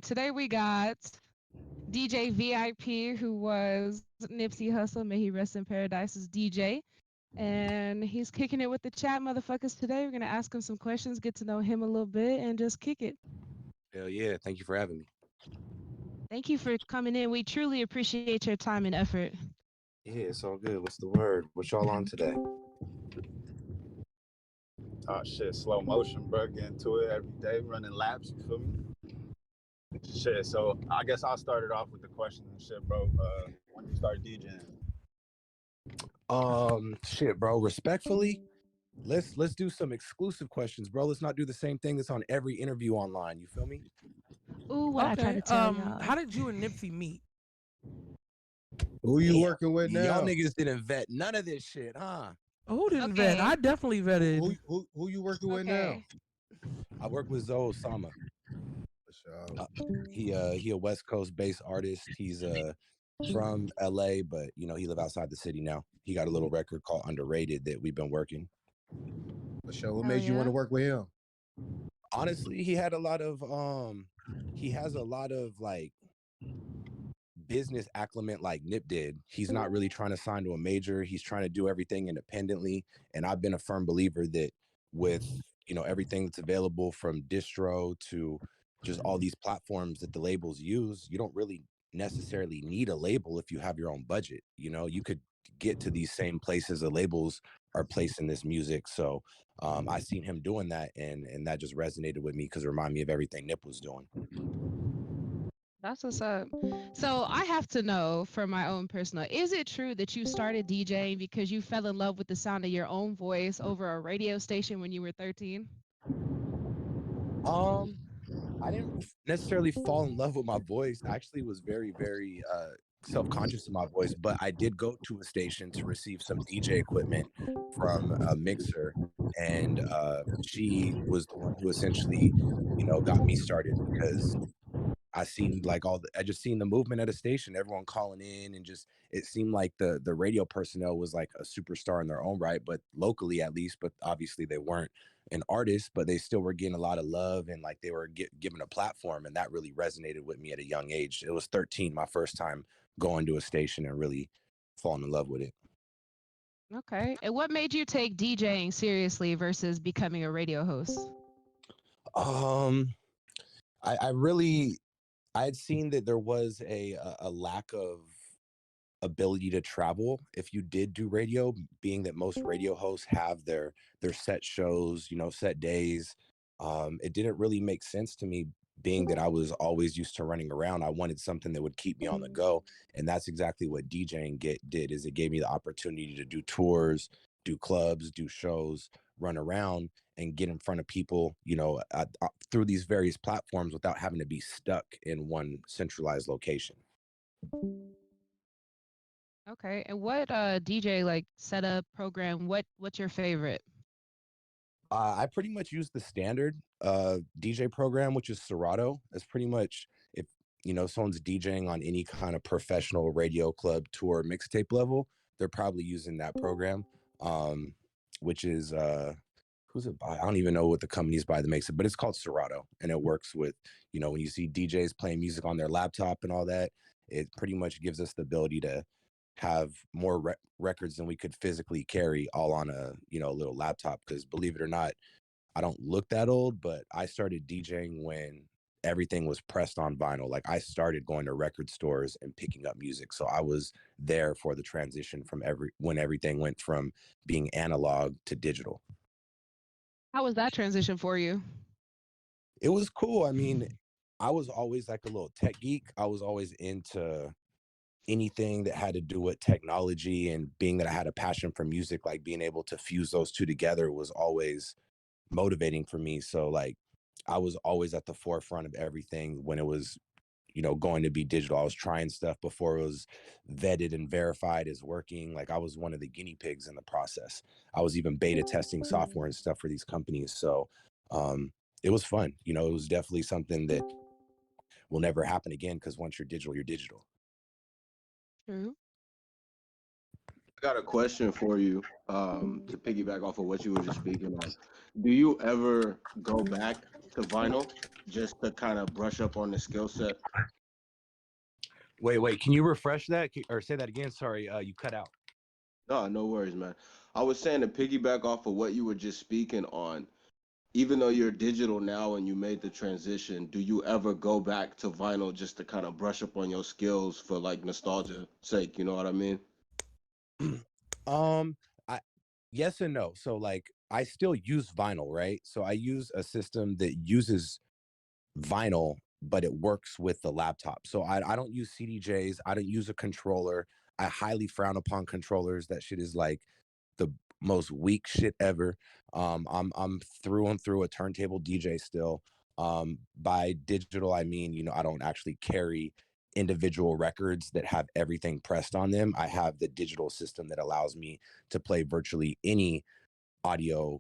Today we got DJ VIP, who was Nipsey Hussle, may he rest in paradise's DJ. And he's kicking it with the chat motherfuckers today. We're gonna ask him some questions, get to know him a little bit, and just kick it. Hell yeah. Thank you for having me. Thank you for coming in. We truly appreciate your time and effort. Yeah, it's all good. What's the word? What y'all on today? Oh shit, slow motion, bro. Get into it every day, running laps. You feel me? Shit. So I guess I'll start it off with the questions and shit, bro. When you start DJing? Shit, bro. Respectfully, let's do some exclusive questions, bro. Let's not do the same thing that's on every interview online. You feel me? Ooh, what I try Okay. to tell y'all. How did you and Nipsey meet? Who you Damn. working with Y'all now? niggas didn't vet none of this shit, huh? Who didn't vet? Okay. I definitely vetted. Who you working with now? Okay. I work with Zoe Osama. So, Uh, he a West Coast based artist. He's from LA, but he live outside the city now. He got a little record called Underrated that we've been working. so what Hell made you want yeah. to work with him? Honestly, he has a lot of like business acclimate like Nip did. He's not really trying to sign to a major. He's trying to do everything independently. And I've been a firm believer that with everything that's available from distro to just all these platforms that the labels use, you don't really necessarily need a label if you have your own budget. You could get to these same places the labels are placing this music. So I seen him doing that, and that just resonated with me because it reminded me of everything Nip was doing. That's what's up. So I have to know for my own personal, is it true that you started DJing because you fell in love with the sound of your own voice over a radio station when you were 13? Um, I didn't necessarily fall in love with my voice. I actually was very, very self-conscious of my voice, but I did go to a station to receive some DJ equipment from a mixer, and she was the one who essentially, got me started because I seen like I just seen the movement at a station, everyone calling in, and just it seemed like the radio personnel was like a superstar in their own right, but locally at least. But obviously they weren't an artist, but they still were getting a lot of love, and like they were given a platform, and that really resonated with me at a young age. It was 13, my first time going to a station and really falling in love with it. Okay. And what made you take DJing seriously versus becoming a radio host? Um, I really I had seen that there was a lack of ability to travel if you did do radio, being that most radio hosts have their set shows, set days. It didn't really make sense to me, being that I was always used to running around. I wanted something that would keep me on the go, and that's exactly what DJing did. Is it gave me the opportunity to do tours, do clubs, do shows, run around, and get in front of people, through these various platforms without having to be stuck in one centralized location. Okay. And what DJ like setup program, what's your favorite? I pretty much use the standard DJ program, which is Serato. That's pretty much, if someone's DJing on any kind of professional radio club tour mixtape level, they're probably using that program, um, which is who's it by? I don't even know what the company's by that makes it, but it's called Serato, and it works with when you see DJs playing music on their laptop and all that. It pretty much gives us the ability to have more records than we could physically carry all on a little laptop, because believe it or not, I don't look that old, but I started DJing when everything was pressed on vinyl. Like I started going to record stores and picking up music, so I was there for the transition from when everything went from being analog to digital. How was that transition for you? It was cool. I mean, I was always like a little tech geek. I was always into anything that had to do with technology, and being that I had a passion for music, like being able to fuse those two together was always motivating for me. So like I was always at the forefront of everything when it was going to be digital. I was trying stuff before it was vetted and verified as working. Like I was one of the guinea pigs in the process. I was even beta testing software and stuff for these companies. So it was fun. It was definitely something that will never happen again, because once you're digital, you're digital. True. got a question for you to piggyback off of what you were just speaking on. Do you ever go back to vinyl just to kind of brush up on the skill set? Wait, can you refresh that or say that again? Sorry, you cut out. No, no worries, man. I was saying to piggyback off of what you were just speaking on. Even though you're digital now and you made the transition, do you ever go back to vinyl just to kind of brush up on your skills for like nostalgia sake? You know what I mean? I yes and no. So like I still use vinyl, right? So I use a system that uses vinyl, but it works with the laptop. So I don't use CDJs. I don't use a controller. I highly frown upon controllers. That shit is like the most weak shit ever. I'm through and through a turntable DJ still. By digital, I mean, I don't actually carry individual records that have everything pressed on them. I have the digital system that allows me to play virtually any audio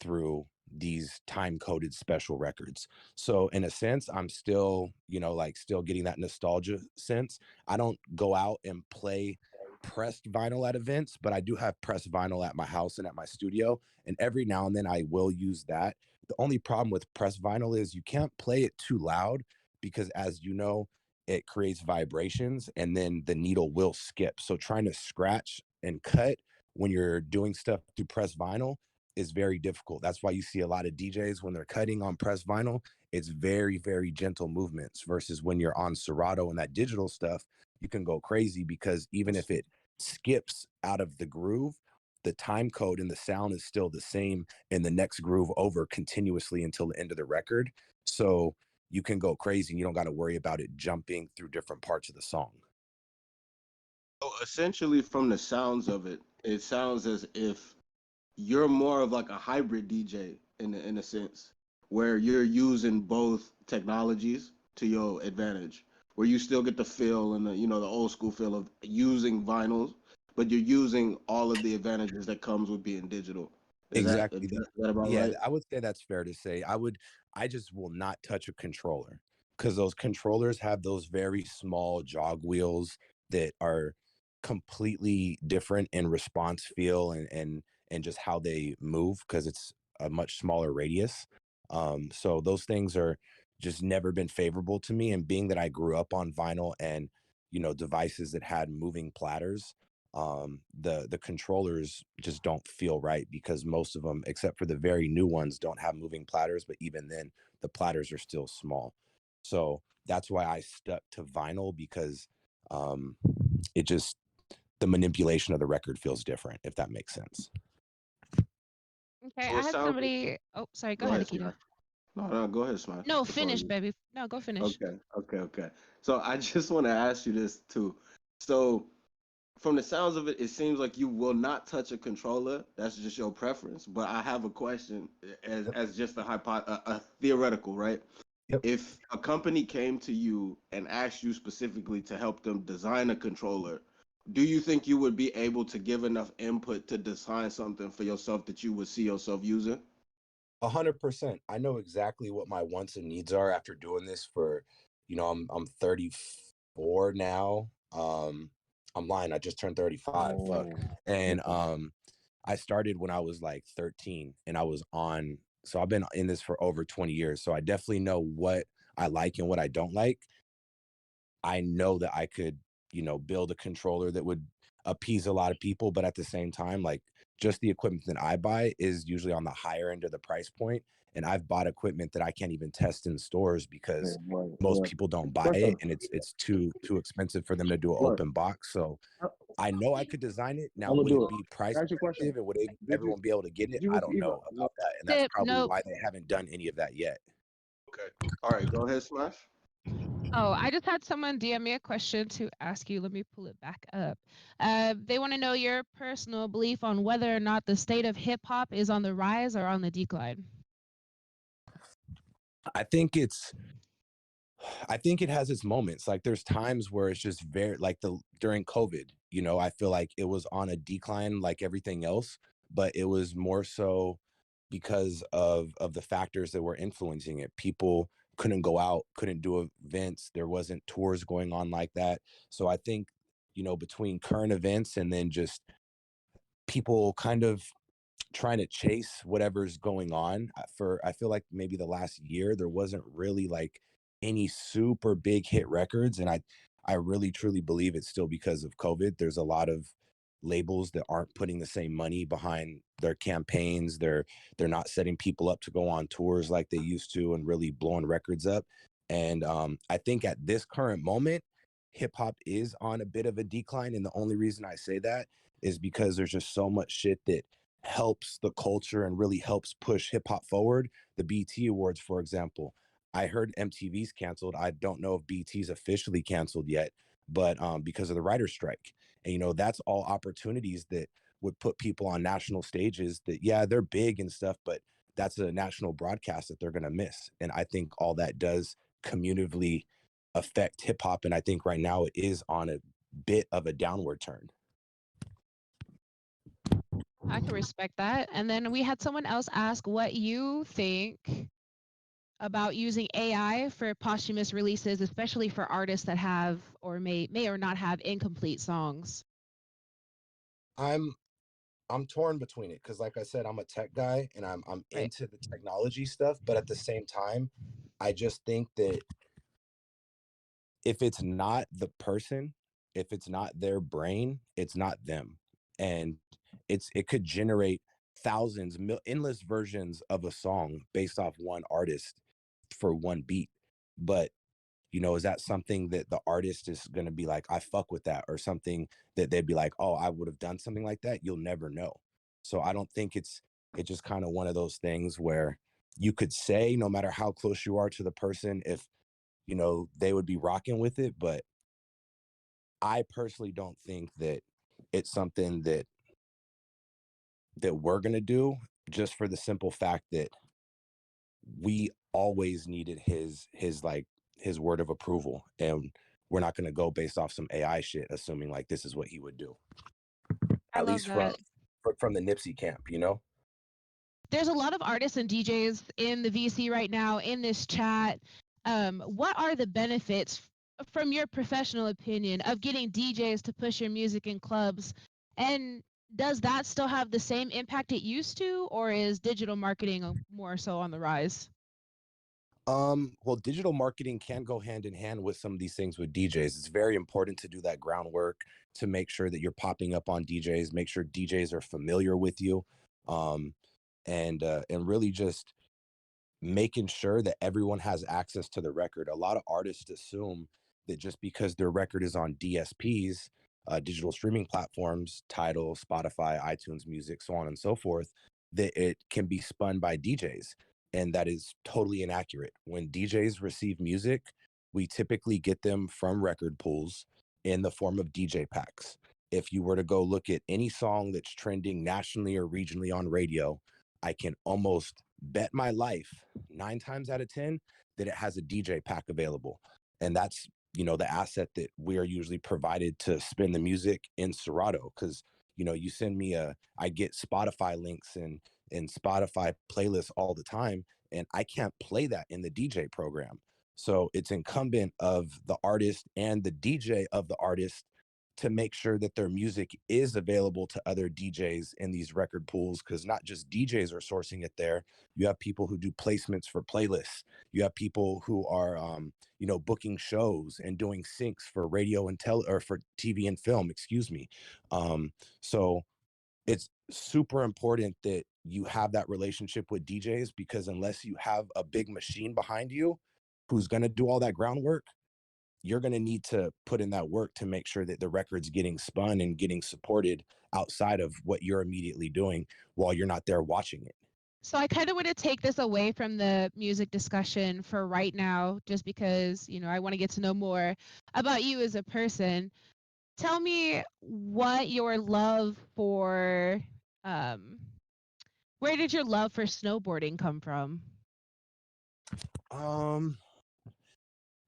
through these time coded special records. So in a sense, I'm still, like still getting that nostalgia sense. I don't go out and play pressed vinyl at events, but I do have pressed vinyl at my house and at my studio. And every now and then I will use that. The only problem with pressed vinyl is you can't play it too loud because, as you know, it creates vibrations and then the needle will skip. So trying to scratch and cut when you're doing stuff through pressed vinyl is very difficult. That's why you see a lot of DJs when they're cutting on pressed vinyl, it's very, very gentle movements versus when you're on Serato and that digital stuff, you can go crazy because even if it skips out of the groove, the time code and the sound is still the same in the next groove over continuously until the end of the record. So you can go crazy and you don't got to worry about it jumping through different parts of the song. So essentially, from the sounds of it, it sounds as if you're more of like a hybrid DJ in a sense, where you're using both technologies to your advantage, where you still get the feel and the old school feel of using vinyls, but you're using all of the advantages that comes with being digital. Is that Exactly. is that about Yeah, right? I would say that's fair to say. I just will not touch a controller because those controllers have those very small jog wheels that are completely different in response feel and just how they move because it's a much smaller radius. So those things are just never been favorable to me. And being that I grew up on vinyl and devices that had moving platters, the controllers just don't feel right because most of them, except for the very new ones, don't have moving platters, but even then the platters are still small. So that's why I stuck to vinyl because um it just the manipulation of the record feels different, if that makes sense. Okay, So I it had sounds. somebody. Oh, sorry. Go Go ahead, ahead, Akita. Smash. No, no, go ahead, Smash. No, It's all finish, you. baby. No, go finish. Okay. So I just want to ask you this too. So from the sounds of it, it seems like you will not touch a controller. That's just your preference. But I have a question Yep. as just a theoretical, right? Yep. If a company came to you and asked you specifically to help them design a controller, do you think you would be able to give enough input to design something for yourself that you would see yourself using? 100%. I know exactly what my wants and needs are after doing this for, I'm 34 now. I'm lying. I just turned 35. Fuck. And I started when I was like 13 and I was on. So I've been in this for over 20 years. So I definitely know what I like and what I don't like. I know that I could, build a controller that would appease a lot of people, but at the same time, like just the equipment that I buy is usually on the higher end of the price point. And I've bought equipment that I can't even test in stores because most people don't buy it and it's too expensive for them to do an open box. So I know I could design it. Now, would it be price effective and would everyone be able to get it? I don't know about that. And that's Tip. probably Nope. why they haven't done any of that yet. Okay. All right, go ahead, Smash. Oh, I just had someone DM me a question to ask you. Let me pull it back up. They want to know your personal belief on whether or not the state of hip hop is on the rise or on the decline. I think it's I think it has its moments. Like there's times where it's just very like the during COVID, I feel like it was on a decline like everything else, but it was more so because of the factors that were influencing it. People couldn't go out, couldn't do events, there wasn't tours going on like that. So I think, between current events and then just people kind of trying to chase whatever's going on. I feel like maybe the last year there wasn't really like any super big hit records, and I really truly believe it's still because of COVID. There's a lot of labels that aren't putting the same money behind their campaigns. They're not setting people up to go on tours like they used to and really blowing records up. And I think at this current moment, hip hop is on a bit of a decline. And the only reason I say that is because there's just so much shit that helps the culture and really helps push hip hop forward. The BT Awards, for example, I heard MTV's canceled. I don't know if BT's officially canceled yet, but because of the writer's strike. And, you know, that's all opportunities that would put people on national stages that, yeah, they're big and stuff, but that's a national broadcast that they're going to miss. And I think all that does communally affect hip hop. And I think right now it is on a bit of a downward turn. I can respect that. And then we had someone else ask what you think about using AI for posthumous releases, especially for artists that have or may or not have incomplete songs. I'm torn between it because, like I said, I'm a tech guy and I'm Right. into the technology stuff, but at the same time, I just think that if it's not the person, if it's not their brain, it's not them, and it could generate thousands, endless versions of a song based off one artist for one beat, but you know, is that something that the artist is going to be like, I fuck with that, or something that they'd be like, oh, I would have done something like that? You'll never know. So I don't think it's just kind of one of those things where you could say, no matter how close you are to the person, if you know they would be rocking with it. But I personally don't think that it's something that we're going to do, just for the simple fact that we always needed his word of approval, and we're not going to go based off some AI shit assuming like this is what he would do, I at love least that. from the Nipsey camp, you know. There's a lot of artists and DJs in the VC right now in this chat. What are the benefits, from your professional opinion, of getting DJs to push your music in clubs? And does that still have the same impact it used to, or is digital marketing more so on the rise? Well, digital marketing can go hand in hand with some of these things with DJs. It's very important to do that groundwork to make sure that you're popping up on DJs, make sure DJs are familiar with you, um, and really just making sure that everyone has access to the record. A lot of artists assume that just because their record is on DSPs, digital streaming platforms, Tidal, Spotify, iTunes Music, so on and so forth, that it can be spun by DJs. And that is totally inaccurate. When DJs receive music, we typically get them from record pools in the form of DJ packs. If you were to go look at any song that's trending nationally or regionally on radio, I can almost bet my life 9 times out of 10 that it has a DJ pack available. And that's, you know, the asset that we are usually provided to spin the music in Serato. Cause, you know, you send me I get Spotify links and Spotify playlists all the time, and I can't play that in the DJ program. So it's incumbent of the artist and the DJ of the artist to make sure that their music is available to other DJs in these record pools, because not just DJs are sourcing it there. You have people who do placements for playlists. You have people who are, you know, booking shows and doing syncs for radio and or for TV and film, excuse me. So it's super important that you have that relationship with DJs, because unless you have a big machine behind you who's going to do all that groundwork, you're going to need to put in that work to make sure that the record's getting spun and getting supported outside of what you're immediately doing while you're not there watching it. So I kind of want to take this away from the music discussion for right now, just because, you know, I want to get to know more about you as a person. Tell me what your love for, where did your love for snowboarding come from? Um,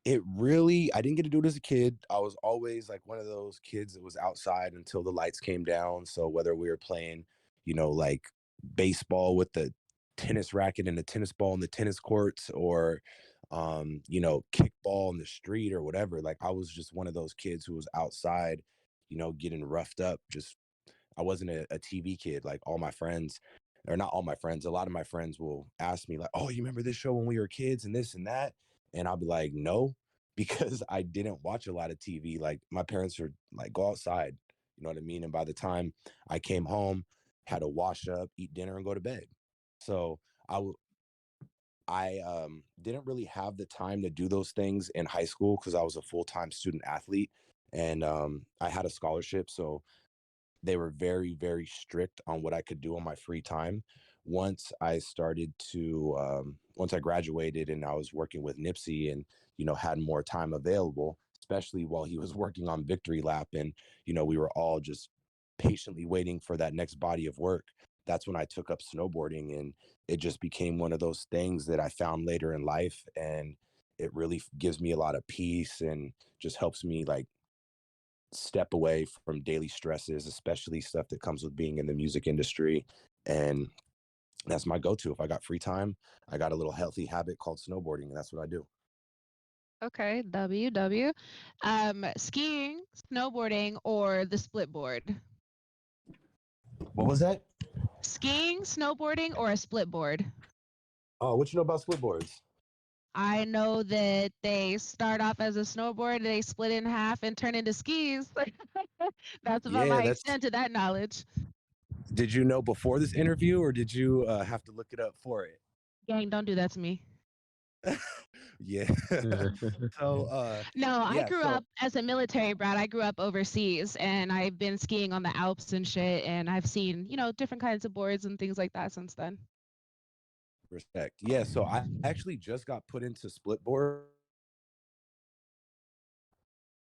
I didn't get to do it as a kid. I was always like one of those kids that was outside until the lights came down. So whether we were playing, you know, like baseball with the tennis racket and the tennis ball in the tennis courts, or you know, kickball in the street or whatever, like I was just one of those kids who was outside, you know, getting roughed up, just I wasn't a TV kid. Like all my friends, or not all my friends, a lot of my friends will ask me like, "Oh, you remember this show when we were kids and this and that?" And I'll be like, "No," because I didn't watch a lot of TV. Like my parents were like, "Go outside," you know what I mean? And by the time I came home, had to wash up, eat dinner, and go to bed. So I w- I didn't really have the time to do those things in high school because I was a full-time student athlete, and I had a scholarship. So they were very, very strict on what I could do on my free time. Once I graduated and I was working with Nipsey and, had more time available, especially while he was working on Victory Lap and, we were all just patiently waiting for that next body of work. That's when I took up snowboarding, and it just became one of those things that I found later in life. And it really gives me a lot of peace and just helps me like step away from daily stresses, especially stuff that comes with being in the music industry. And that's my go-to. If I got free time, I got a little healthy habit called snowboarding, and that's what I do. Okay, W. Skiing, snowboarding, or the split board? What was that? Skiing, snowboarding, or a split board? Oh, what you know about split boards? I know that they start off as a snowboard, they split in half and turn into skis. That's about Yeah, my that's. extent to that knowledge. Did you know before this interview, or did you have to look it up for it? Gang, don't do that to me. Yeah. So, No, I yeah. grew So up as a military brat. I grew up overseas and I've been skiing on the Alps and shit. And I've seen, different kinds of boards and things like that since then. respect. Yeah. So I actually just got put into split board.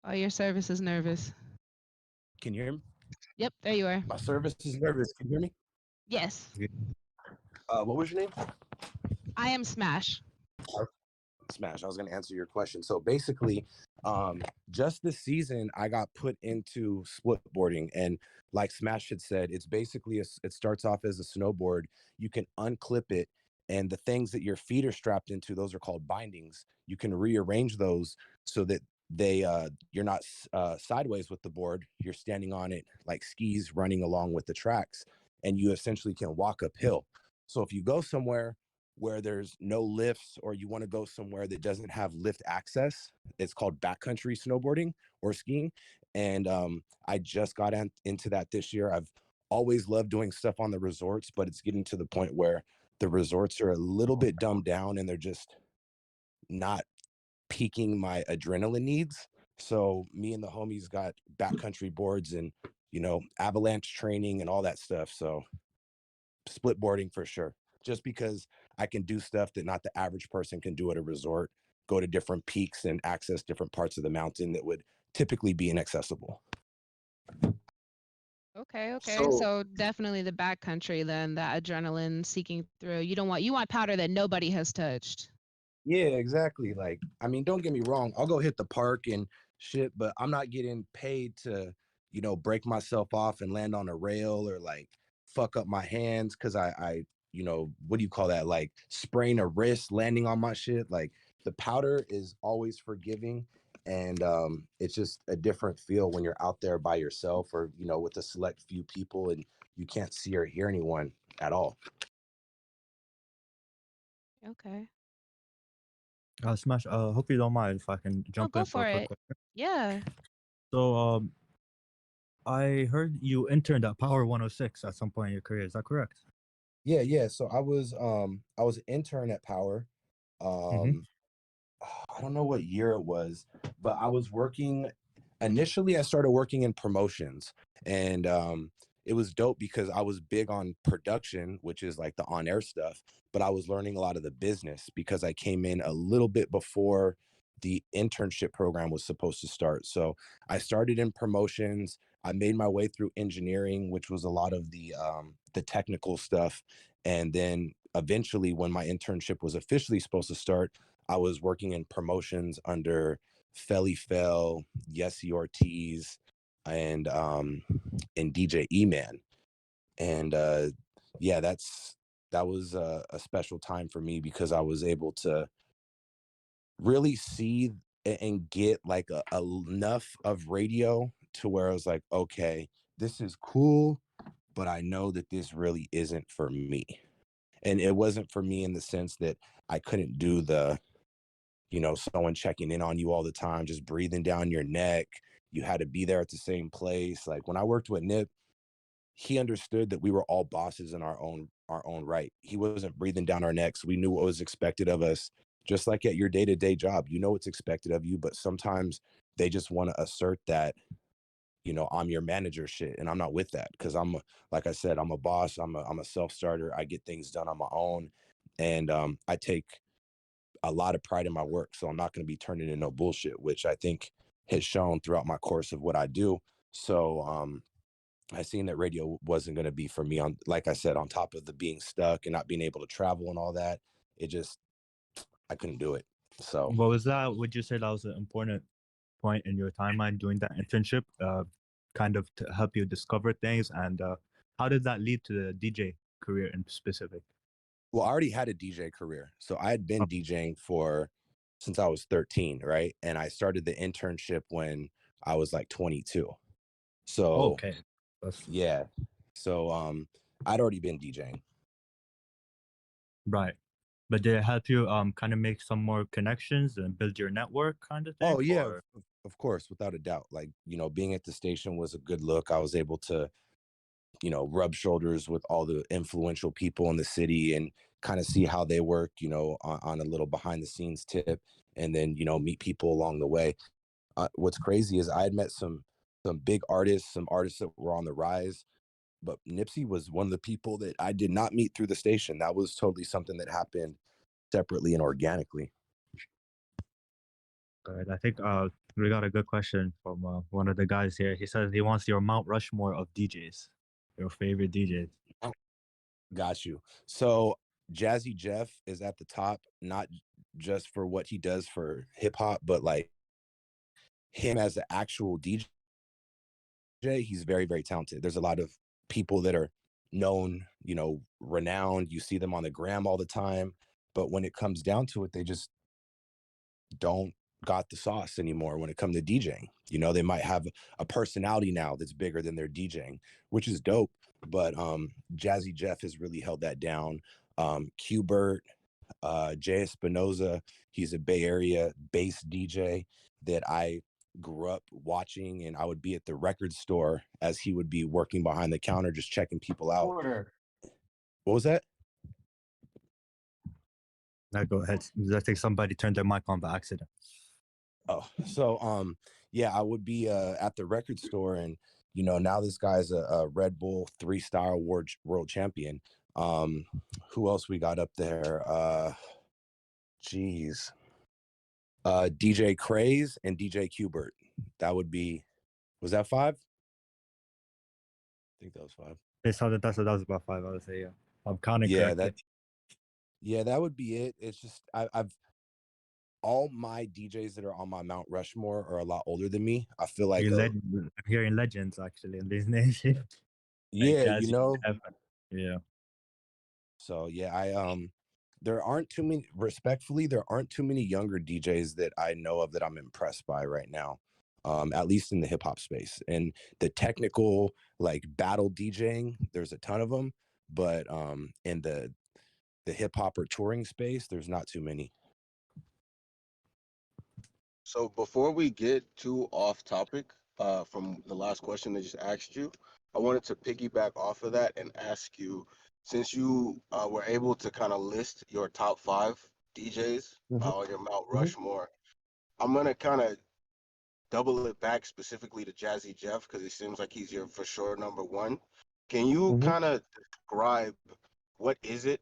Oh, your service is nervous. Can you hear me? Yep, there you are. My service is nervous. Can you hear me? Yes, What was your name? I am Smash. Smash. I was going to answer your question. So basically, just this season, I got put into split boarding, and like Smash had said, it's basically it starts off as a snowboard. You can unclip it, and the things that your feet are strapped into, those are called bindings. You can rearrange those so that you're not sideways with the board. You're standing on it like skis, running along with the tracks, and you essentially can walk uphill. So if you go somewhere where there's no lifts, or you want to go somewhere that doesn't have lift access, it's called backcountry snowboarding or skiing. And I just got into that this year. I've always loved doing stuff on the resorts, but it's getting to the point where the resorts are a little bit dumbed down and they're just not piquing my adrenaline needs. So me and the homies got backcountry boards and, avalanche training and all that stuff. So split boarding for sure, just because I can do stuff that not the average person can do at a resort, go to different peaks and access different parts of the mountain that would typically be inaccessible. Okay. So So definitely the backcountry then, that adrenaline seeking through. You want powder that nobody has touched. Yeah, exactly. Like, I mean, don't get me wrong. I'll go hit the park and shit, but I'm not getting paid to, break myself off and land on a rail or like fuck up my hands because what do you call that? Like sprain a wrist landing on my shit. Like the powder is always forgiving. And it's just a different feel when you're out there by yourself or, with a select few people and you can't see or hear anyone at all. Okay. Smash, hope you don't mind if I can Oh, jump go in for for a quick it. question. Yeah. So, I heard you interned at Power 106 at some point in your career. Is that correct? Yeah. So I was an intern at Power. Mm-hmm. Um I don't know what year it was, but I was working initially. I started working in promotions, and it was dope because I was big on production, which is like the on-air stuff, but I was learning a lot of the business because I came in a little bit before the internship program was supposed to start. So I started in promotions. I made my way through engineering, which was a lot of the technical stuff, and then eventually, when my internship was officially supposed to start, I was working in promotions under Felly Fell, Yessie Ortiz, and DJ E-Man. And yeah, that was a special time for me because I was able to really see and get like enough of radio to where I was like, okay, this is cool, but I know that this really isn't for me. And it wasn't for me in the sense that I couldn't do the, someone checking in on you all the time, just breathing down your neck. You had to be there at the same place. Like when I worked with Nip, he understood that we were all bosses in our own right. He wasn't breathing down our necks. We knew what was expected of us. Just like at your day-to-day job, you know what's expected of you, but sometimes they just want to assert that, I'm your manager shit. And I'm not with that because like I said, I'm a boss. I'm a self-starter. I get things done on my own. And I take a lot of pride in my work. So I'm not going to be turning in no bullshit, which I think has shown throughout my course of what I do. So I seen that radio wasn't going to be for me, on, like I said, on top of the being stuck and not being able to travel and all that. I couldn't do it. So What was that? Would you say that was an important point in your timeline doing that internship, kind of to help you discover things? And how did that lead to the DJ career in specific? well, I already had a DJ career. So I had been DJing since I was 13, right? And I started the internship when I was like 22. So Okay. That's yeah. So I'd already been DJing. right. But did it help you kind of make some more connections and build your network kind of thing? Oh yeah, Or of course, without a doubt. Like, being at the station was a good look. I was able to, rub shoulders with all the influential people in the city and kind of see how they work, on a little behind the scenes tip, and then, meet people along the way. What's crazy is I had met some big artists, some artists that were on the rise, but Nipsey was one of the people that I did not meet through the station. That was totally something that happened separately and organically. good. I think we got a good question from one of the guys here. He says he wants your Mount Rushmore of DJs, your favorite DJs. Got you. So Jazzy Jeff is at the top, not just for what he does for hip hop, but like him as an actual DJ, he's very, very talented. There's a lot of people that are known, renowned. You see them on the gram all the time. But when it comes down to it, they just don't got the sauce anymore when it comes to DJing. They might have a personality now that's bigger than their DJing, which is dope. But Jazzy Jeff has really held that down. Qbert, Jay Espinoza, he's a Bay Area bass DJ that I grew up watching, and I would be at the record store as he would be working behind the counter, just checking people out. Order. What was that? Now go ahead. I think somebody turned their mic on by accident. Oh, so yeah, I would be at the record store, and now this guy's a Red Bull 3-star world champion. Who else we got up there? Geez, DJ Craze and DJ Qbert. That would be. Was that 5? I think that was 5. That was about 5. I would say, yeah. I'm counting Yeah, correctly. that would be it. It's just I've all my DJs that are on my Mount Rushmore are a lot older than me. I feel like I'm hearing legends actually in these names. Like yeah, Jazzy Jeff. Yeah. So yeah, there aren't too many. Respectfully, there aren't too many younger DJs that I know of that I'm impressed by right now. At least in the hip hop space and the technical like battle DJing, there's a ton of them, but in the hip hop or touring space, there's not too many. So before we get too off topic, from the last question I just asked you, I wanted to piggyback off of that and ask you, since you were able to kind of list your top 5 DJs on your Mount Rushmore, I'm gonna kind of double it back specifically to Jazzy Jeff because it seems like he's your for sure number 1. Can you kind of describe what is it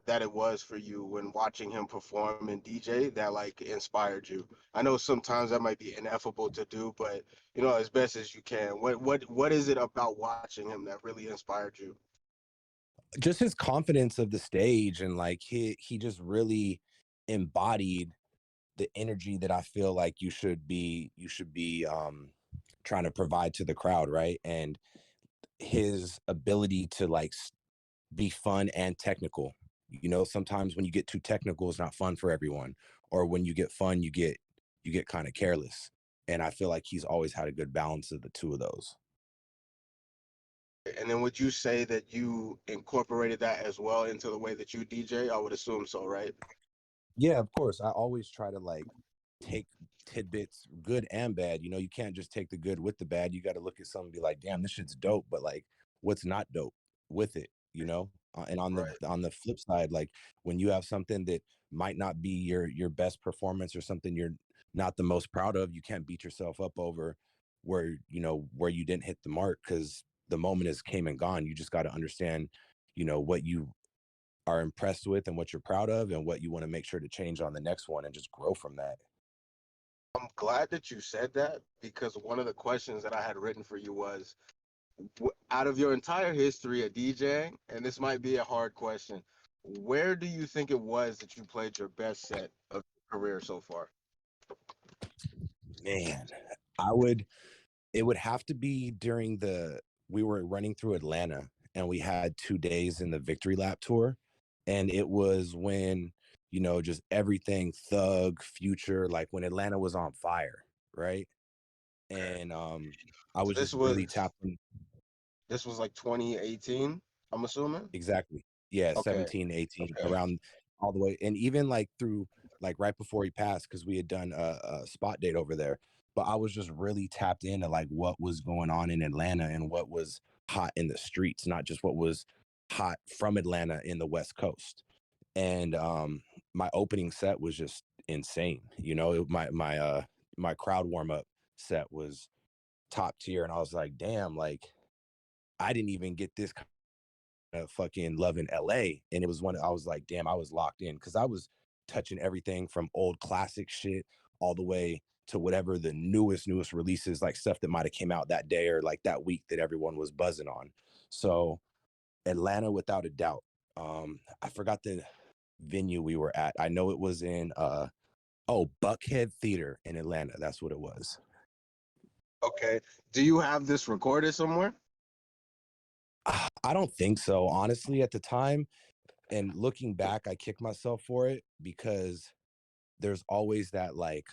that it was for you when watching him perform and DJ that like inspired you? I know sometimes that might be ineffable to do, but as best as you can. What is it about watching him that really inspired you? Just his confidence of the stage, and like he just really embodied the energy that I feel like you should be trying to provide to the crowd, right? And his ability to like be fun and technical. Sometimes when you get too technical, it's not fun for everyone. Or when you get fun, you get kind of careless. And I feel like he's always had a good balance of the two of those. And then would you say that you incorporated that as well into the way that you DJ? I would assume so, right? Yeah, of course. I always try to like take tidbits, good and bad. You can't just take the good with the bad. You got to look at something and be like, damn, this shit's dope, but like, what's not dope with it? And on the Right. flip side, like when you have something that might not be your best performance or something you're not the most proud of, you can't beat yourself up over where you didn't hit the mark, because the moment is came and gone. You just got to understand, what you are impressed with and what you're proud of and what you want to make sure to change on the next one and just grow from that. I'm glad that you said that, because one of the questions that I had written for you was, out of your entire history of DJing, and this might be a hard question, where do you think it was that you played your best set of your career so far? Man, it would have to be during we were running through Atlanta and we had 2 days in the Victory Lap tour. And it was when, just everything Thug, Future, like when Atlanta was on fire, right? Okay. And I So was just really tapping. this was like 2018, I'm assuming? Exactly. Yeah, Okay. 17, 18, Okay. around all the way. And even like through, like right before he passed, because we had done a spot date over there. But I was just really tapped into like what was going on in Atlanta and what was hot in the streets, not just what was hot from Atlanta in the West Coast. And my opening set was just insane. My crowd warm up set was top tier. And I was like, damn, like I didn't even get this fucking love in LA. And it was I was like, damn, I was locked in, because I was touching everything from old classic shit all the way to whatever the newest releases, like stuff that might have came out that day or like that week that everyone was buzzing on. So Atlanta, without a doubt. I forgot the venue we were at. I know it was in Buckhead Theater in Atlanta. That's what it was. Okay. Do you have this recorded somewhere? I don't think so, honestly, at the time. And looking back, I kick myself for it, because there's always that like,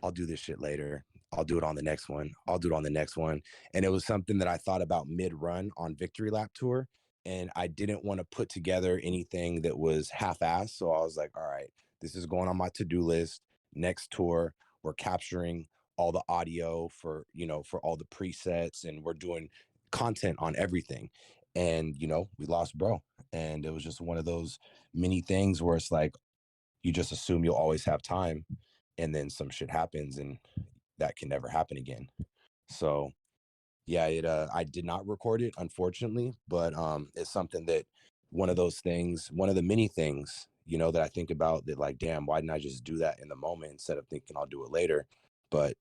I'll do this shit later. I'll do it on the next one. I'll do it on the next one. And it was something that I thought about mid-run on Victory Lap Tour. And I didn't want to put together anything that was half-assed. So I was like, all right, this is going on my to-do list. Next tour, we're capturing all the audio for all the presets, and we're doing content on everything. And, we lost bro. And it was just one of those many things where it's like, you just assume you'll always have time, and then some shit happens and that can never happen again. So yeah, I did not record it, unfortunately, but it's something that one of the many things, that I think about, that like, damn, why didn't I just do that in the moment instead of thinking I'll do it later? But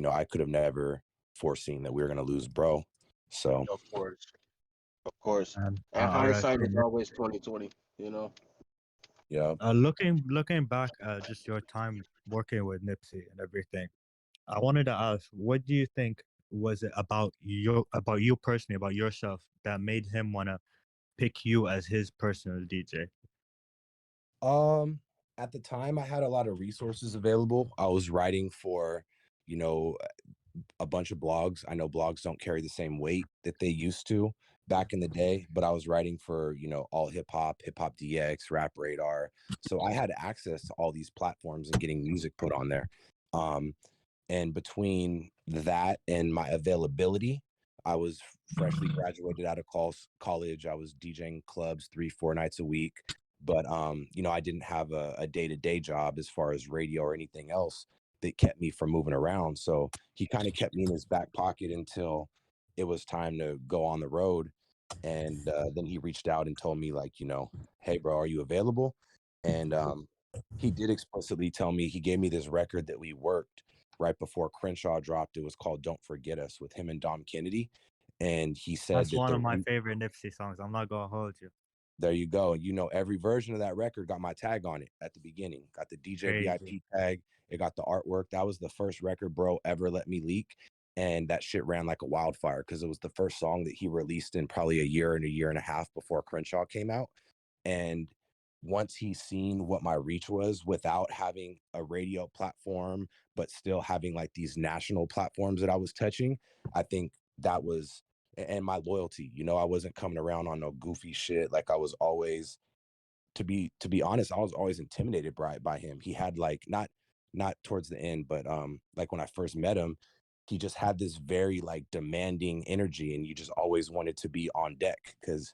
I could have never foreseen that we were gonna lose bro. So Of course. Of course. And And hindsight is RIP. always 2020, you know? yeah. Looking back at just your time working with Nipsey and everything, I wanted to ask, what do you think was it about you personally, about yourself, that made him want to pick you as his personal DJ? Um, at the time I had a lot of resources available. I was writing for, you know, a bunch of blogs. I know blogs don't carry the same weight that they used to back in the day, but I was writing for, all hip hop DX, Rap Radar. So I had access to all these platforms and getting music put on there. Um, and between that and my availability, I was freshly graduated out of college. I was DJing clubs 3-4 nights a week, but I didn't have a day-to-day job as far as radio or anything else that kept me from moving around. So he kind of kept me in his back pocket until it was time to go on the road. And then he reached out and told me, like, hey bro, are you available? And he did explicitly tell me, he gave me this record that we worked right before Crenshaw dropped. It was called Don't Forget Us, with him and Dom Kennedy. And he said That's that one of my favorite Nipsey songs. I'm not gonna hold you. there you go. Every version of that record got my tag on it at the beginning. Got the DJ Crazy. VIP tag. It got the artwork. That was the first record bro ever let me leak. And that shit ran like a wildfire, because it was the first song that he released in probably a year and a half before Crenshaw came out. And once he seen what my reach was without having a radio platform, but still having like these national platforms that I was touching, I think that was and my loyalty. You know, I wasn't coming around on no goofy shit. Like I was always, to be honest, I was always intimidated by him. He had like not towards the end, but like when I first met him, he just had this very like demanding energy, and you just always wanted to be on deck because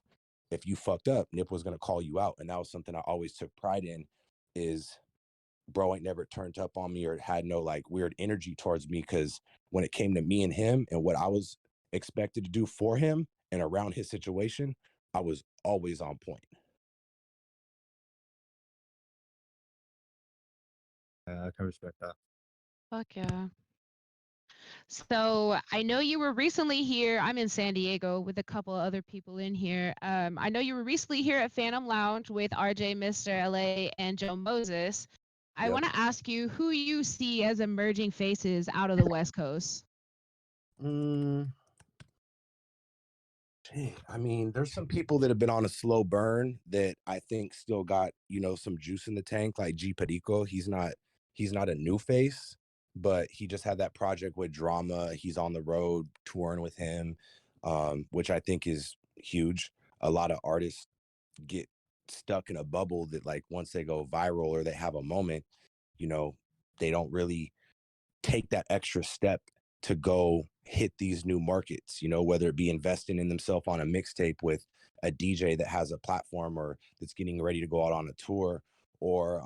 if you fucked up, Nip was gonna call you out, and that was something I always took pride in. Is bro ain't never turned up on me or had no like weird energy towards me, because when it came to me and him and what I was expected to do for him and around his situation, I was always on point. I can respect that. Fuck yeah. So I know you were recently here. I'm in San Diego with a couple of other people in here. I know you were recently here at Phantom Lounge with RJ, Mr. LA, and Joe Moses. I Yep. want to ask you who you see as emerging faces out of the West Coast. Mm, I mean, there's some people that have been on a slow burn that I think still got, some juice in the tank, like G Perico. He's not a new face, but he just had that project with Drama. He's on the road touring with him, which I think is huge. A lot of artists get stuck in a bubble that like once they go viral or they have a moment, you know, they don't really take that extra step to go hit these new markets, whether it be investing in themselves on a mixtape with a DJ that has a platform or that's getting ready to go out on a tour, or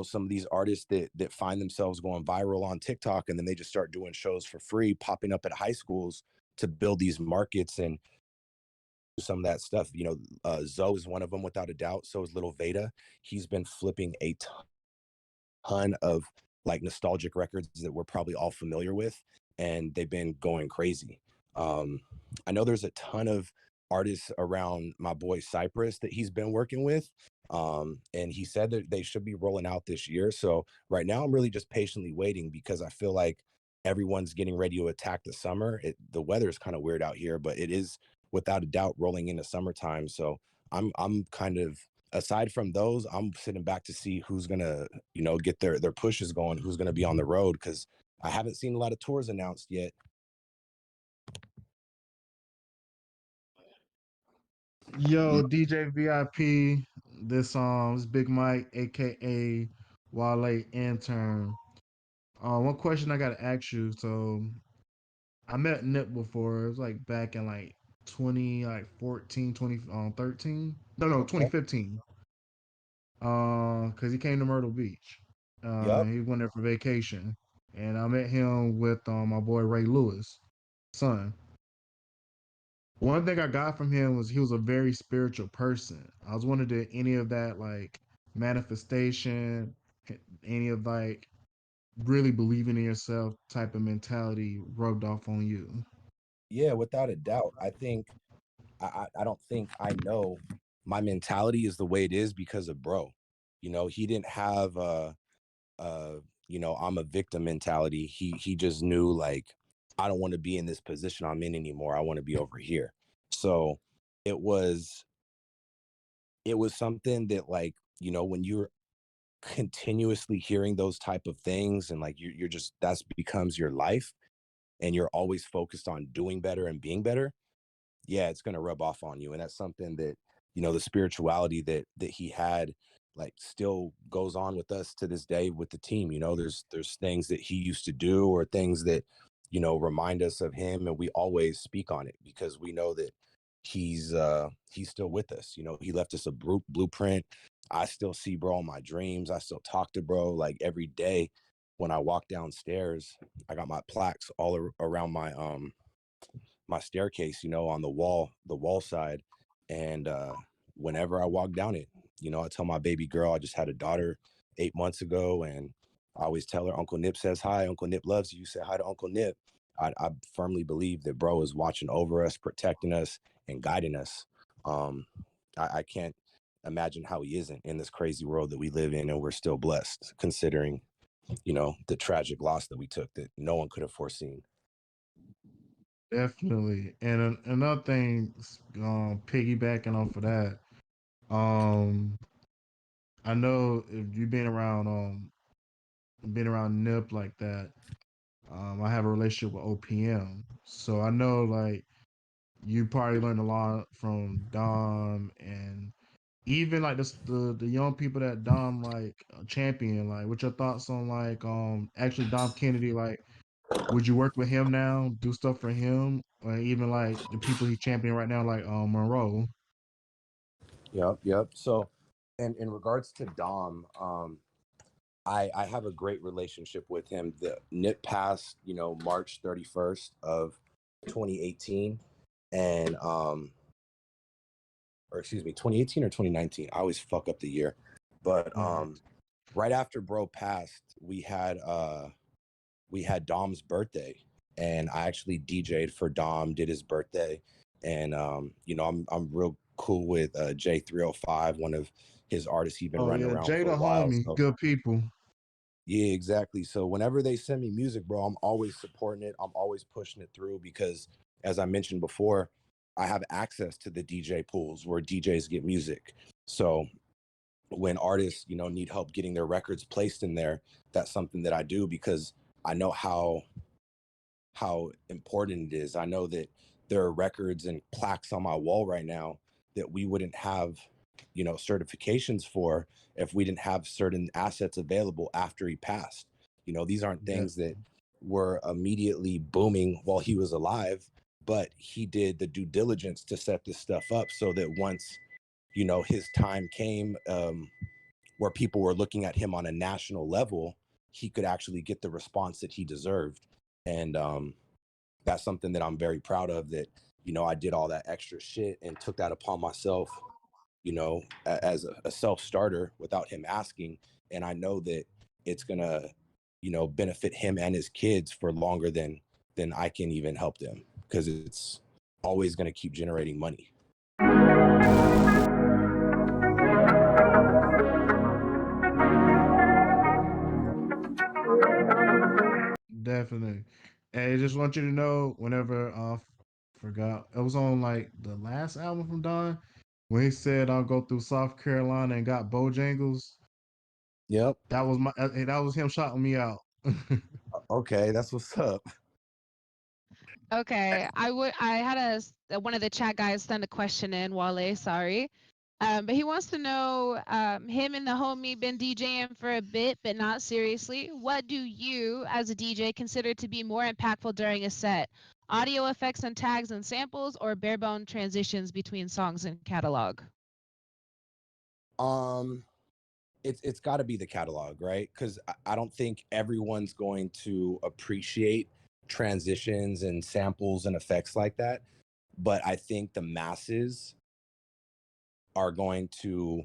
some of these artists that find themselves going viral on TikTok, and then they just start doing shows for free, popping up at high schools to build these markets and some of that stuff. Zoe is one of them without a doubt. So is Little Veda. He's been flipping a ton of like nostalgic records that we're probably all familiar with, and they've been going crazy. Um, I know there's a ton of artists around my boy Cypress that he's been working with. And he said that they should be rolling out this year. So right now I'm really just patiently waiting because I feel like everyone's getting ready to attack the summer. The weather is kind of weird out here, but it is without a doubt rolling into summertime. So I'm kind of, aside from those, I'm sitting back to see who's gonna, get their pushes going, who's gonna be on the road, because I haven't seen a lot of tours announced yet. Yo, DJ VIP. This Big Mike, aka Wale intern. One question I gotta ask you. So I met Nip before. It was like back in like 14, 13. No, Okay. 2015. Cause he came to Myrtle Beach. Yep. He went there for vacation. And I met him with my boy Ray Lewis, son. One thing I got from him was he was a very spiritual person. I was wondering, did any of that like manifestation, any of like really believing in yourself type of mentality rubbed off on you? Yeah, without a doubt. I think I don't think I know my mentality is the way it is because of bro. He didn't have uh I'm a victim mentality. He just knew like I don't want to be in this position I'm in anymore. I want to be over here. So it was something that like, when you're continuously hearing those type of things and like you're just, that's becomes your life, and you're always focused on doing better and being better, yeah, it's going to rub off on you. And that's something that, the spirituality that he had, like, still goes on with us to this day with the team. There's things that he used to do or things that, remind us of him, and we always speak on it because we know that he's still with us. He left us a blueprint. I still see bro in my dreams. I still talk to bro like every day. When I walk downstairs, I got my plaques all around my staircase, on the wall side. And whenever I walk down it, I tell my baby girl I just had a daughter 8 months ago, and I always tell her Uncle Nip says hi, Uncle Nip loves you. Say hi to Uncle Nip. I firmly believe that bro is watching over us, protecting us, and guiding us. Um, I can't imagine how he isn't in this crazy world that we live in, and we're still blessed considering, the tragic loss that we took that no one could have foreseen. Definitely. And another thing, piggybacking off of that, um, I know if you've been around Nip like that, I have a relationship with OPM, so I know like you probably learned a lot from Dom and even like the young people that Dom like champion. Like, what's your thoughts on like actually Dom Kennedy? Like, would you work with him now, do stuff for him, or even like the people he's championing right now, like Monroe? Yep. So, and in regards to Dom, I have a great relationship with him. The Nip passed, March 31st of 2018, and or excuse me, 2018 or 2019. I always fuck up the year, but right after bro passed, we had Dom's birthday, and I actually DJ'd for Dom, did his birthday, and I'm real cool with J305, one of his artists he's been Oh running yeah, around for a Jada while. homie, So good people. yeah, exactly. So whenever they send me music, bro, I'm always supporting it. I'm always pushing it through because, as I mentioned before, I have access to the DJ pools where DJs get music. So when artists, need help getting their records placed in there, that's something that I do because I know how important it is. I know that there are records and plaques on my wall right now that we wouldn't have, certifications for if we didn't have certain assets available after he passed. These aren't Yeah, things that were immediately booming while he was alive, but he did the due diligence to set this stuff up so that once, his time came, where people were looking at him on a national level, he could actually get the response that he deserved. And that's something that I'm very proud of, that, I did all that extra shit and took that upon myself, as a self-starter without him asking. And I know that it's gonna, benefit him and his kids for longer than I can even help them, because it's always gonna keep generating money. definitely. And I just want you to know, whenever forgot it was on like the last album from Don when he said I'll go through South Carolina and got Bojangles. Yep. That was that was him shouting me out. Okay, that's what's up. Okay, I had one of the chat guys send a question in, Wale, sorry. But he wants to know, him and the homie been DJing for a bit, but not seriously. What do you, as a DJ, consider to be more impactful during a set? Audio effects and tags and samples, or bare bone transitions between songs and catalog? Um, it's got to be the catalog, right? Because I don't think everyone's going to appreciate transitions and samples and effects like that, but I think the masses are going to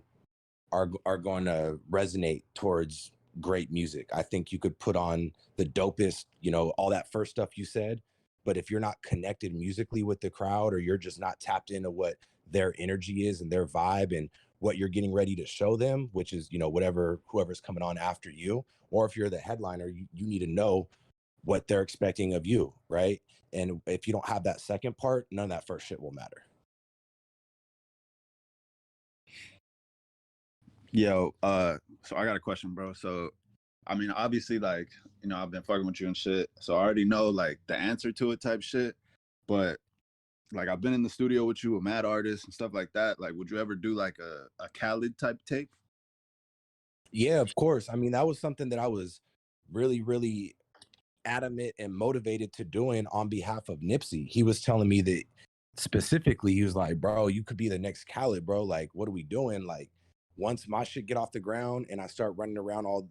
are going to resonate towards great music. I think you could put on the dopest, all that first stuff you said, but if you're not connected musically with the crowd, or you're just not tapped into what their energy is and their vibe and what you're getting ready to show them, which is, whoever's coming on after you, or if you're the headliner, you need to know what they're expecting of you, right? And if you don't have that second part, none of that first shit will matter. Yo, so I got a question, bro. So, I mean, obviously, like, I've been fucking with you and shit, so I already know like the answer to it type shit. But like, I've been in the studio with you with mad artists and stuff like that. Like, would you ever do like a Khaled type tape? Yeah, of course. I mean, that was something that I was really, really adamant and motivated to doing on behalf of Nipsey. He was telling me that specifically, he was like, bro, you could be the next Khaled, bro. Like, what are we doing? Like, once my shit get off the ground and I start running around all,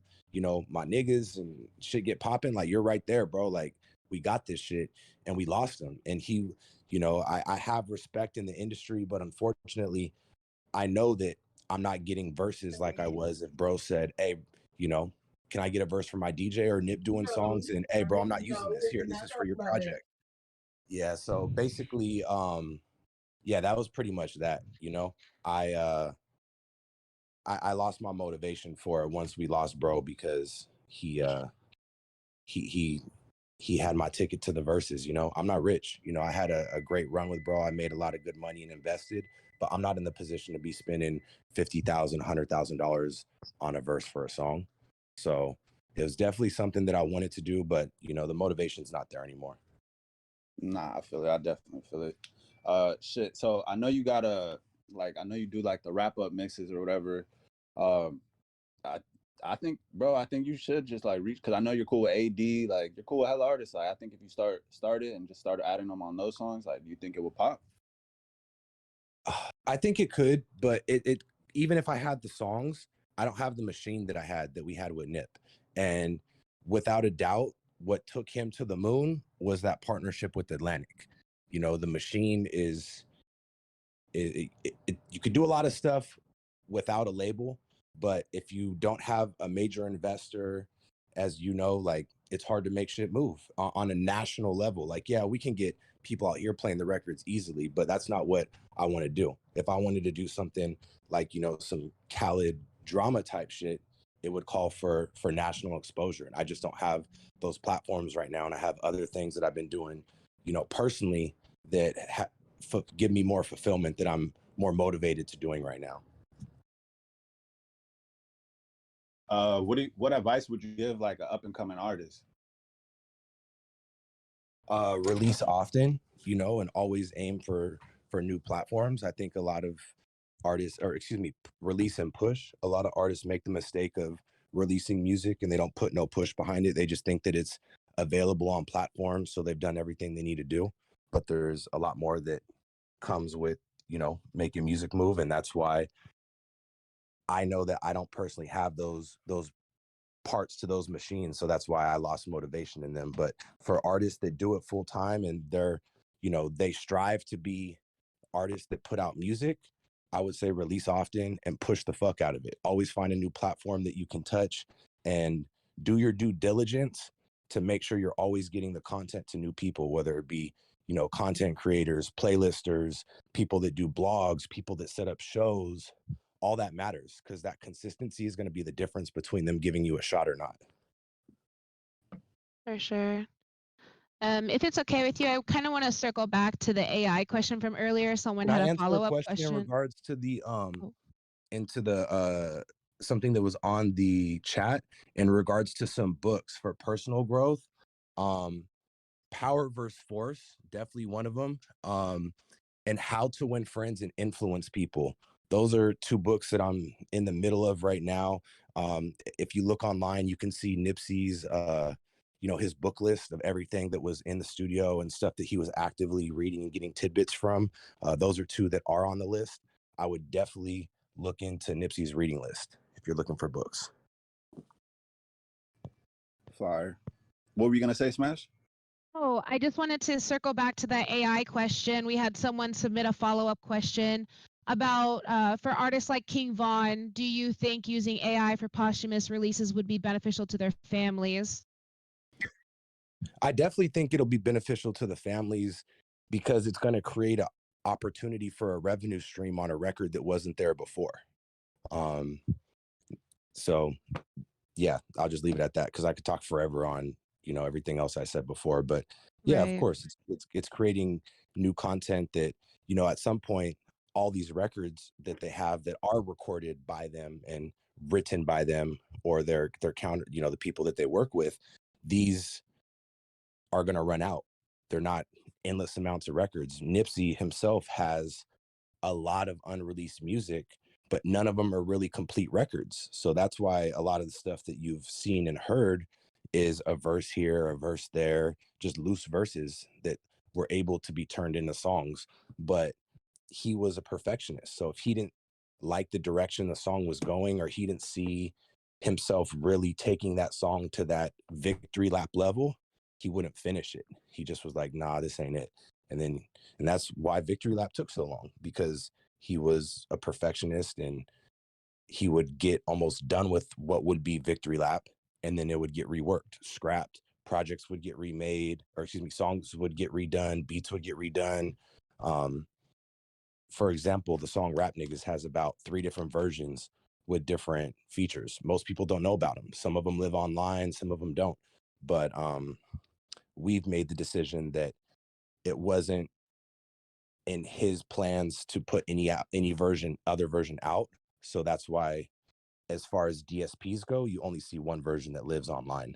my niggas and shit get popping, like, you're right there, bro. Like, we got this shit. And we lost him. And he, I have respect in the industry, but unfortunately, I know that I'm not getting verses like I was if bro said, hey, can I get a verse for my DJ, or Nip doing songs? And hey, bro, I'm not using this. Here, this is for your project. Yeah. So basically, yeah, that was pretty much that. I I lost my motivation for it once we lost bro, because he he had my ticket to the verses. I'm not rich. I had a great run with bro. I made a lot of good money and invested, but I'm not in the position to be spending $50,000, $100,000 on a verse for a song. So it was definitely something that I wanted to do, but the motivation's not there anymore. Nah, I feel it. I definitely feel it. Shit. So I know you gotta like I know you do like the wrap up mixes or whatever. Um, I I think, bro, I think you should just like reach because I know you're cool with AD, like you're cool with hella artists. Like I think if you start it and just start adding them on those songs, like do you think it will pop? I think it could, but it even if I had the songs, I don't have the machine that we had with Nip. And without a doubt, what took him to the moon was that partnership with Atlantic. You know, the machine is you could do a lot of stuff without a label, but if you don't have a major investor, as you know, like it's hard to make shit move on a national level. Like, yeah, we can get people out here playing the records easily, but that's not what I want to do. If I wanted to do something like, you know, some Khaled drama type shit, it would call for national exposure. And I just don't have those platforms right now. And I have other things that I've been doing, you know, personally that give me more fulfillment that I'm more motivated to doing right now. What advice would you give like an up and coming artist? Release often, you know, and always aim for new platforms. I think a lot of artists, or excuse me, release and push. A lot of artists make the mistake of releasing music and they don't put no push behind it. They just think that it's available on platforms, so they've done everything they need to do. But there's a lot more that comes with, you know, making music move, and that's why I know that I don't personally have those parts to those machines, so that's why I lost motivation in them. But for artists that do it full time and they're, you know, they strive to be artists that put out music, I would say release often and push the fuck out of it. Always find a new platform that you can touch and do your due diligence to make sure you're always getting the content to new people, whether it be, you know, content creators, playlisters, people that do blogs, people that set up shows. All that matters because that consistency is going to be the difference between them giving you a shot or not. For sure. If it's okay with you, I kind of want to circle back to the AI question from earlier. Someone Can I had a answer a follow-up question in question. regards to the Oh, into the something that was on the chat in regards to some books for personal growth? Um Power versus Force, definitely one of them. And How to Win Friends and Influence People. Those are two books that I'm in the middle of right now. If you look online, you can see Nipsey's, you know, his book list of everything that was in the studio and stuff that he was actively reading and getting tidbits from. Those are two that are on the list. I would definitely look into Nipsey's reading list if you're looking for books. Fire. What were you gonna say, Smash? Oh, I just wanted to circle back to that AI question. We had someone submit a follow-up question about for artists like King Von, do you think using AI for posthumous releases would be beneficial to their families? I definitely think it'll be beneficial to the families because it's going to create an opportunity for a revenue stream on a record that wasn't there before. Um, so yeah, I'll just leave it at that because I could talk forever on, you know, everything else I said before. But yeah, of Right. course, it's creating new content that, you know, at some point, all these records that they have that are recorded by them and written by them or their counter, you know, the people that they work with, these are going to run out. They're not endless amounts of records. Nipsey himself has a lot of unreleased music, but none of them are really complete records. So that's why a lot of the stuff that you've seen and heard is a verse here, a verse there, just loose verses that were able to be turned into songs. But he was a perfectionist. So if he didn't like the direction the song was going, or he didn't see himself really taking that song to that victory lap level, he wouldn't finish it. He just was like, nah, this ain't it. And that's why victory lap took so long, because he was a perfectionist and he would get almost done with what would be victory lap, and then it would get reworked, scrapped, projects would get remade, or excuse me, songs would get redone, beats would get redone. um, for example, the song Rap Niggas has about 3 different versions with different features. Most people don't know about them. Some of them live online, some of them don't. But we've made the decision that it wasn't in his plans to put other version out. So that's why, as far as DSPs go, you only see one version that lives online.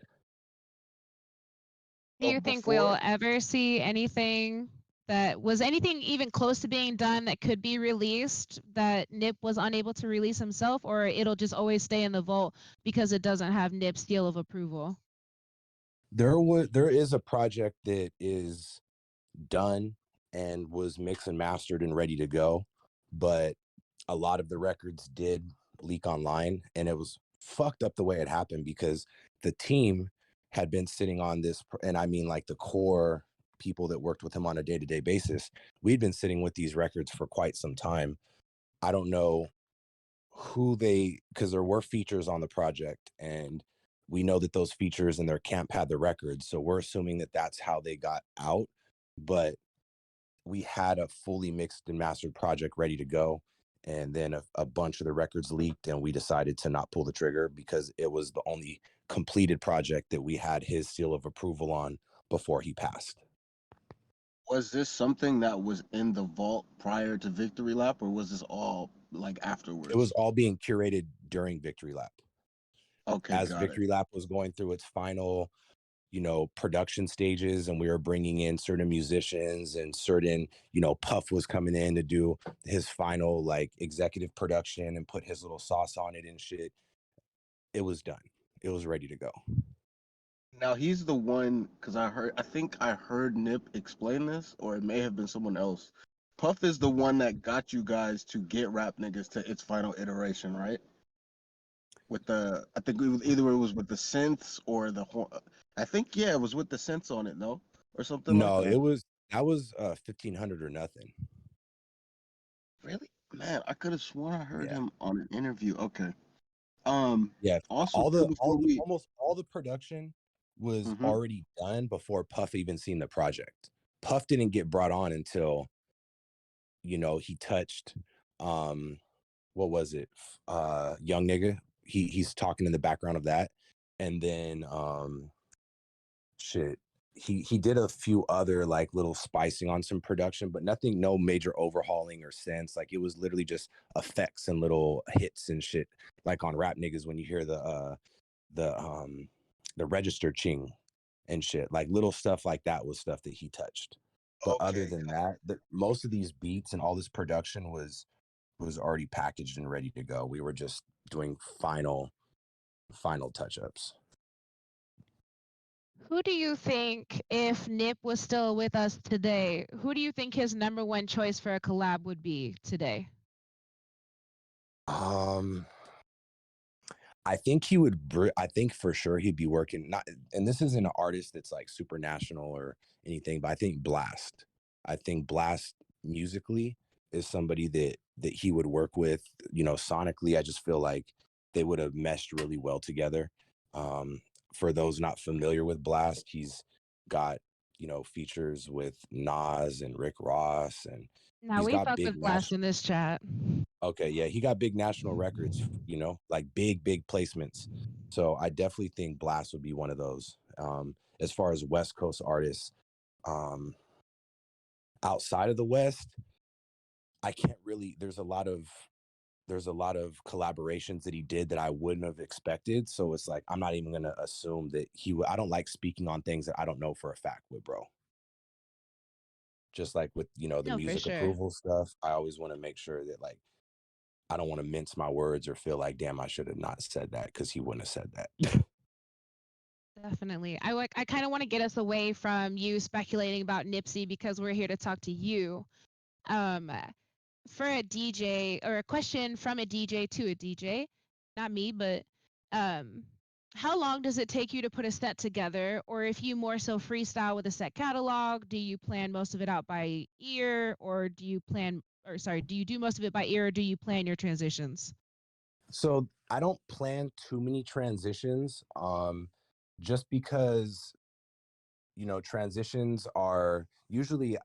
Do So you think we'll before, ever see anything that was anything even close to being done that could be released that Nip was unable to release himself, or it'll just always stay in the vault because it doesn't have Nip's seal of approval? There is a project that is done and was mixed and mastered and ready to go, but a lot of the records did leak online, and it was fucked up the way it happened because the team had been sitting on this, and I mean like the core people that worked with him on a day-to-day basis. We'd been sitting with these records for quite some time. I don't know because there were features on the project, and we know that those features in their camp had the records, so we're assuming that that's how they got out. But we had a fully mixed and mastered project ready to go, and then a bunch of the records leaked, and we decided to not pull the trigger because it was the only completed project that we had his seal of approval on before he passed. Was this something that was in the vault prior to Victory Lap, or was this all like afterwards? It was all being curated during Victory Lap. Okay, As got Victory it. Lap was going through its final, production stages, and we were bringing in certain musicians and certain, Puff was coming in to do his final like executive production and put his little sauce on it and shit. It was done. It was ready to go. Now he's the one, because I think I heard Nip explain this, or it may have been someone else. Puff is the one that got you guys to get Rap Niggas to its final iteration, right? I think it was with the synths or I think, yeah, it was with the synths on it, no? Or something like No, that. that was 1500 or nothing. Really? Man, I could have sworn I heard Yeah. him on an interview. Okay. Yeah, Also, too, before we almost all the production was Mhm. already done before Puff even seen the project. Puff didn't get brought on until, he touched what was it? Young Nigga. He's talking in the background of that. And then shit. He did a few other like little spicing on some production, but nothing, no major overhauling or sense. Like it was literally just effects and little hits and shit. Like on Rap Niggas when you hear the register ching and shit. Like little stuff like that was stuff that he touched. But other Okay. than that, most of these beats and all this production was already packaged and ready to go. We were just doing final touch-ups. Who do you think, if Nip was still with us today, who do you think his number one choice for a collab would be today? I think I think for sure he'd be working not, and this isn't an artist that's like super national or anything, but I think Blast. I think Blast musically is somebody that he would work with, sonically. I just feel like they would have meshed really well together. For those not familiar with Blast, he's got, features with Nas and Rick Ross, and Now he's we got fuck big with Blast national. in this chat. Okay, yeah, he got big national records, like big placements. So I definitely think Blast would be one of those. As far as West Coast artists, um, outside of the West, I can't really. There's a lot of collaborations that he did that I wouldn't have expected. So it's like I'm not even gonna assume that he would. I don't like speaking on things that I don't know for a fact with bro. Just like with the No, for music sure. approval stuff, I always want to make sure that like I don't want to mince my words or feel like, damn, I should have not said that because he wouldn't have said that. Definitely. I kind of want to get us away from you speculating about Nipsey because we're here to talk to you. Um, for a DJ, or a question from a DJ to a DJ, not me, but um, how long does it take you to put a set together? Or if you more so freestyle with a set catalog, do you plan most of it out by ear, or do you do most of it by ear, or do you plan your transitions? So I don't plan too many transitions, just because, transitions are usually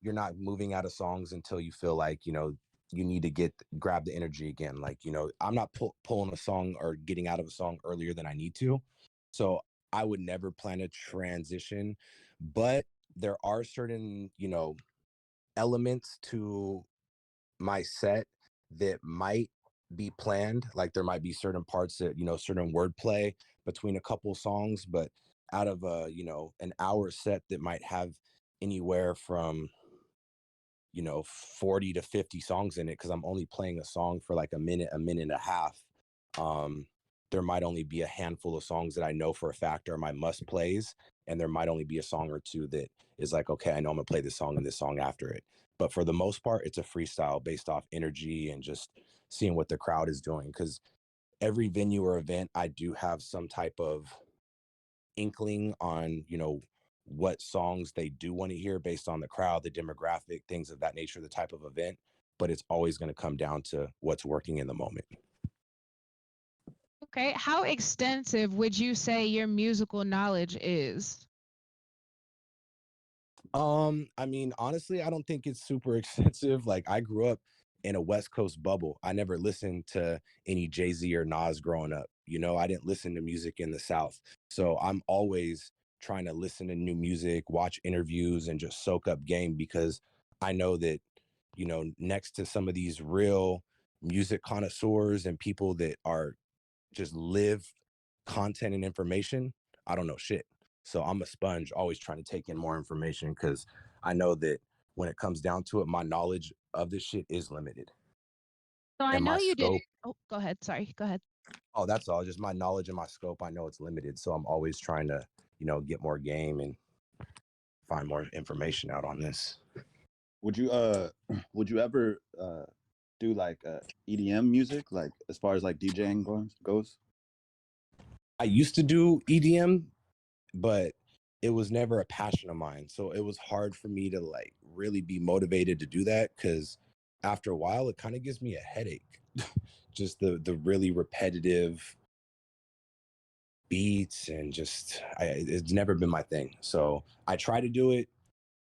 you're not moving out of songs until you feel like, you need to grab the energy again. Like, I'm not pulling a song or getting out of a song earlier than I need to. So I would never plan a transition, but there are certain, elements to my set that might be planned. Like there might be certain parts that, certain wordplay between a couple songs, but out of an hour set that might have anywhere from 40 to 50 songs in it, because I'm only playing a song for like a minute and a half. There might only be a handful of songs that I know for a fact are my must plays, and there might only be a song or two that is like, okay, I know I'm gonna play this song and this song after it. But for the most part, it's a freestyle based off energy and just seeing what the crowd is doing. Because every venue or event, I do have some type of inkling on, what songs they do want to hear based on the crowd, the demographic, things of that nature, the type of event. But it's always going to come down to what's working in the moment. Okay, how extensive would you say your musical knowledge is? I mean, honestly, I don't think it's super extensive. Like, I grew up in a West Coast bubble. I never listened to any Jay-Z or Nas growing up. I didn't listen to music in the South. So I'm always trying to listen to new music, watch interviews, and just soak up game, because I know that, next to some of these real music connoisseurs and people that are just live content and information, I don't know shit. So I'm a sponge, always trying to take in more information, because I know that when it comes down to it, my knowledge of this shit is limited. So I And know my you did. scope, Oh, go ahead. Sorry. Go ahead. oh, that's all. Just my knowledge and my scope, I know it's limited. So I'm always trying to, get more game and find more information out on this. Would you would you ever do like EDM music, like as far as like DJing goes? I used to do EDM, but it was never a passion of mine. So it was hard for me to like really be motivated to do that, because after a while it kind of gives me a headache. Just the really repetitive beats, and just it's never been my thing. So I tried to do it,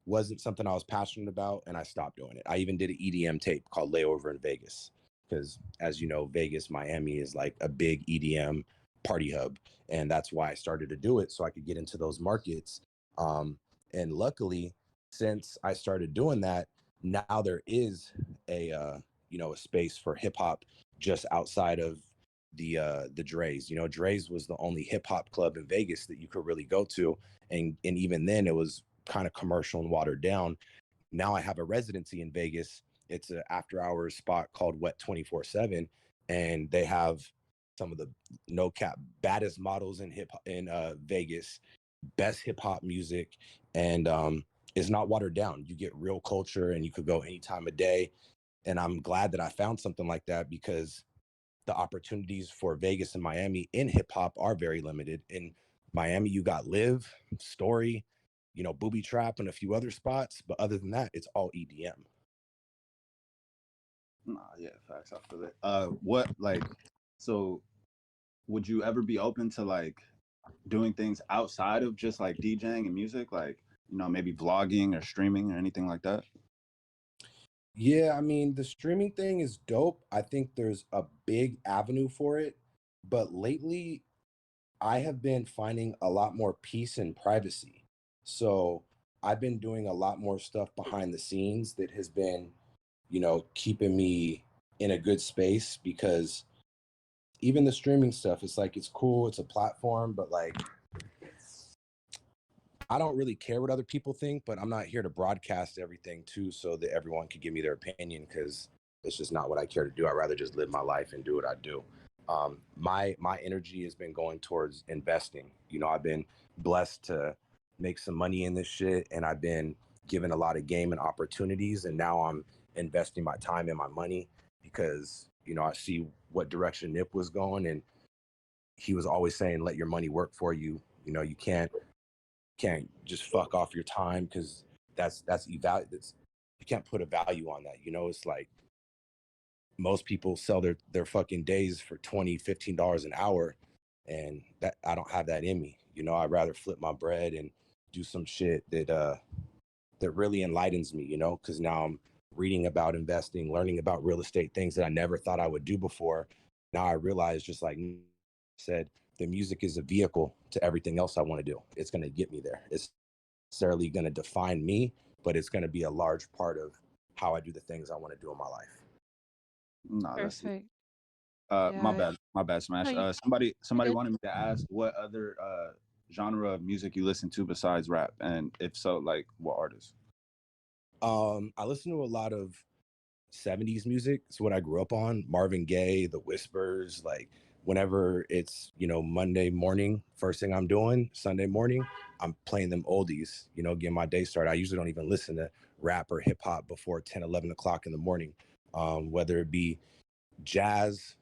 wasn't something I was passionate about, and I stopped doing it. I even did an EDM tape called Layover in Vegas, because as you know, Vegas, Miami is like a big EDM party hub. And that's why I started to do it, so I could get into those markets. And luckily, since I started doing that, now there is a space for hip hop just outside of the Dre's. Dre's was the only hip hop club in Vegas that you could really go to. And even then it was kind of commercial and watered down. Now I have a residency in Vegas. It's an after hours spot called Wet 24/7, and they have some of the no cap baddest models in Vegas, best hip hop music, and it's not watered down. You get real culture, and you could go any time of day. And I'm glad that I found something like that, because the opportunities for Vegas and Miami in hip hop are very limited. In Miami, you got Live, Story, Booby Trap, and a few other spots. But other than that, it's all EDM. Nah, yeah, facts. I feel it. What like, so would you ever be open to like doing things outside of just like DJing and music, like maybe vlogging or streaming or anything like that? Yeah, I mean, the streaming thing is dope. I think there's a big avenue for it. But lately, I have been finding a lot more peace and privacy. So I've been doing a lot more stuff behind the scenes that has been, keeping me in a good space, because even the streaming stuff, it's like, it's cool, it's a platform, but like, I don't really care what other people think, but I'm not here to broadcast everything too, so that everyone can give me their opinion, because it's just not what I care to do. I'd rather just live my life and do what I do. My energy has been going towards investing. I've been blessed to make some money in this shit, and I've been given a lot of game and opportunities, and now I'm investing my time and my money, because I see what direction Nip was going, and he was always saying, let your money work for you. You can't just fuck off your time, because that's you can't put a value on that. It's like most people sell their fucking days for $20-15 an hour, and that I don't have that in me. I'd rather flip my bread and do some shit that really enlightens me, because now I'm reading about investing, learning about real estate, things that I never thought I would do before. Now I realize, just like I said, the music is a vehicle to everything else I want to do. It's going to get me there. It's necessarily going to define me, but it's going to be a large part of how I do the things I want to do in my life. No, that's Perfect. my Yeah. bad, Smash. No, Somebody good. wanted me to ask what other genre of music you listen to besides rap, and if so, like what artists? I listen to a lot of 70s music. It's what I grew up on. Marvin Gaye, The Whispers, like whenever it's, Monday morning, first thing I'm doing, Sunday morning, I'm playing them oldies, getting my day started. I usually don't even listen to rap or hip hop before 10, 11 o'clock in the morning, whether it be jazz,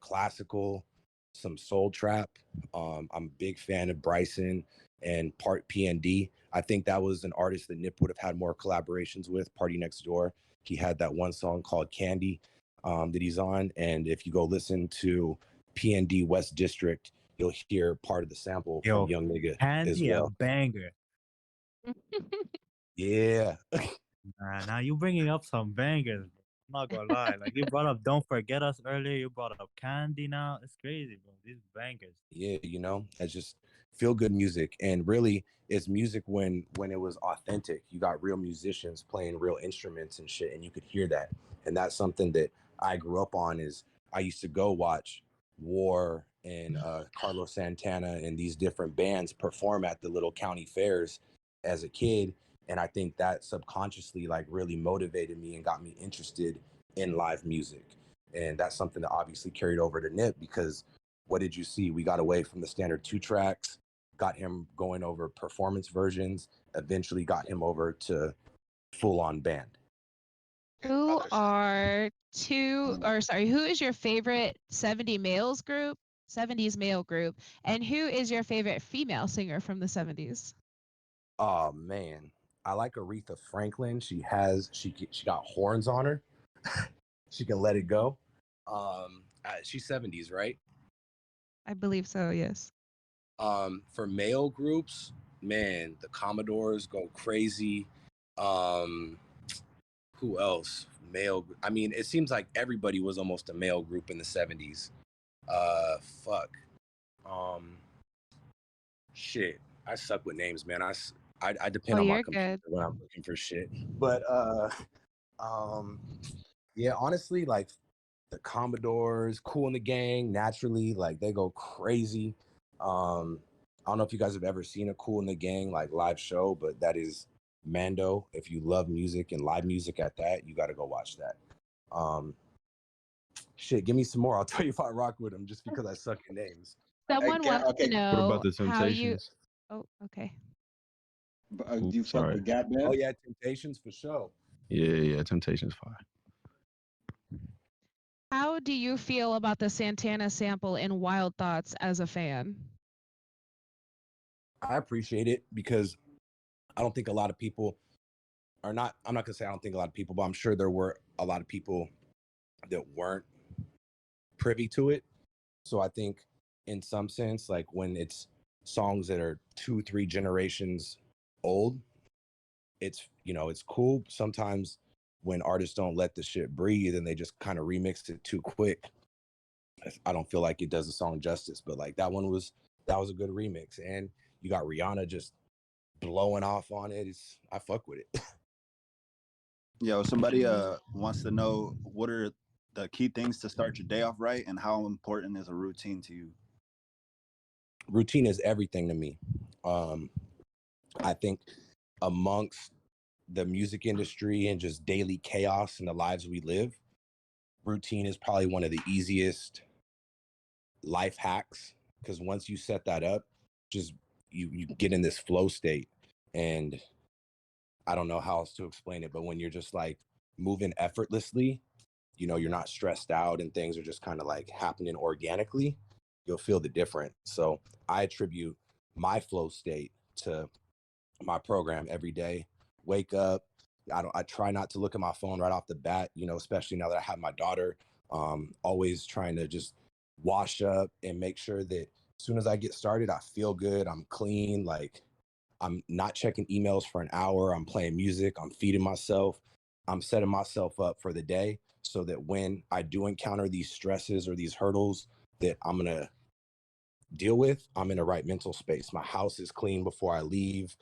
classical, some soul trap. I'm a big fan of Bryson and Part PND. I think that was an artist that Nip would have had more collaborations with, Party Next Door. He had that one song called Candy that he's on. And if you go listen to PND West District, you'll hear part of the sample Yo, from Young Nigga as Candy a well. banger. Yeah. Now you bringing up some bangers. I'm not gonna lie. Like you brought up "Don't Forget Us" earlier. You brought up "Candy" now. It's crazy, bro. These bangers. Yeah, it's just feel good music. And really it's music when it was authentic. You got real musicians playing real instruments and shit, and you could hear that. And that's something that I grew up on. Is I used to go watch War and Carlos Santana and these different bands perform at the little county fairs as a kid. And I think that subconsciously like really motivated me and got me interested in live music. And that's something that obviously carried over to Nip, because what did you see? We got away from the standard 2 tracks, got him going over performance versions, eventually got him over to full on band. Who is your favorite 70s male group, and who is your favorite female singer from the 70s? Oh man, I like Aretha Franklin. She got horns on her. She can let it go. She's 70s, right? I believe so, yes. For male groups, man, the Commodores go crazy. Who else? I mean, it seems like everybody was almost a male group in the 70s. Fuck. Um, Shit. I suck with names, man. I depend Oh, on my you're computer good. when I'm looking for shit. But um, yeah, honestly, like the Commodores, Cool in the Gang, naturally, like they go crazy. I don't know if you guys have ever seen a Cool in the Gang like live show, but that is Mando. If you love music and live music at that, you got to go watch that. Shit, give me some more. I'll tell you if I rock with them just because I suck at names. Someone wants to Okay. What about know the how you. Temptations? Oh, okay. Do you fuck Sorry. with Gap Band? Oh yeah, Temptations for sure. Yeah, Temptations fire. How do you feel about the Santana sample in Wild Thoughts as a fan? I appreciate it because I don't think a lot of people are not. I'm not gonna say I don't think a lot of people, but I'm sure there were a lot of people that weren't privy to it. So I think in some sense, like when it's songs that are 2-3 generations old, it's cool. Sometimes when artists don't let the shit breathe and they just kind of remix it too quick, I don't feel like it does the song justice. But like that was a good remix, and you got Rihanna just blowing off on it. I fuck with it. Yo, somebody wants to know what are the key things to start your day off right, and how important is a routine to you? Routine is everything to me. I think amongst the music industry and just daily chaos in the lives we live, routine is probably one of the easiest life hacks, because once you set that up, just you get in this flow state. And I don't know how else to explain it, but when you're just like moving effortlessly, you're not stressed out and things are just kind of like happening organically, you'll feel the difference. So I attribute my flow state to my program every day. Wake up. I try not to look at my phone right off the bat, especially now that I have my daughter. Always trying to just wash up and make sure that as soon as I get started, I feel good. I'm clean. Like I'm not checking emails for an hour. I'm playing music. I'm feeding myself. I'm setting myself up for the day so that when I do encounter these stresses or these hurdles that I'm going to deal with, I'm in the right mental space. My house is clean before I leave,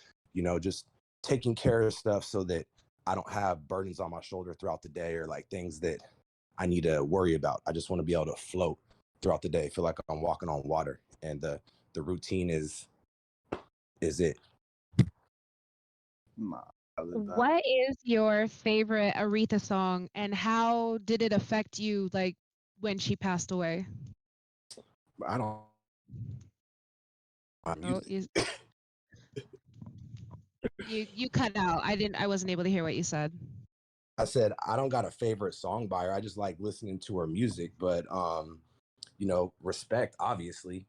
just taking care of stuff so that I don't have burdens on my shoulder throughout the day or like things that I need to worry about. I just want to be able to float throughout the day, feel like I'm walking on water. And the routine is it. Nah, I live that. What is your favorite Aretha song, and how did it affect you, like when she passed away? I don't my Oh, music. you cut out. I wasn't able to hear what you said. I said I don't got a favorite song by her. I just like listening to her music, but respect obviously.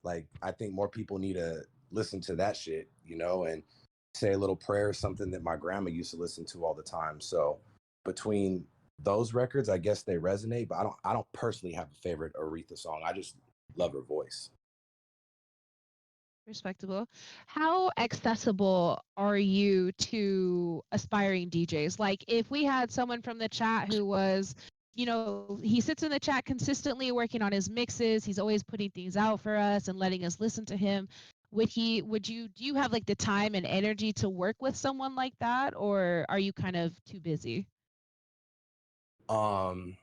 Like I think more people need to listen to that shit, and say a little prayer, something that my grandma used to listen to all the time. So between those records, I guess they resonate, but I don't personally have a favorite Aretha song. I just love her voice. Respectable. How accessible are you to aspiring DJs? Like, if we had someone from the chat who was, he sits in the chat consistently working on his mixes, he's always putting things out for us and letting us listen to him. Do you have like the time and energy to work with someone like that, or are you kind of too busy? Um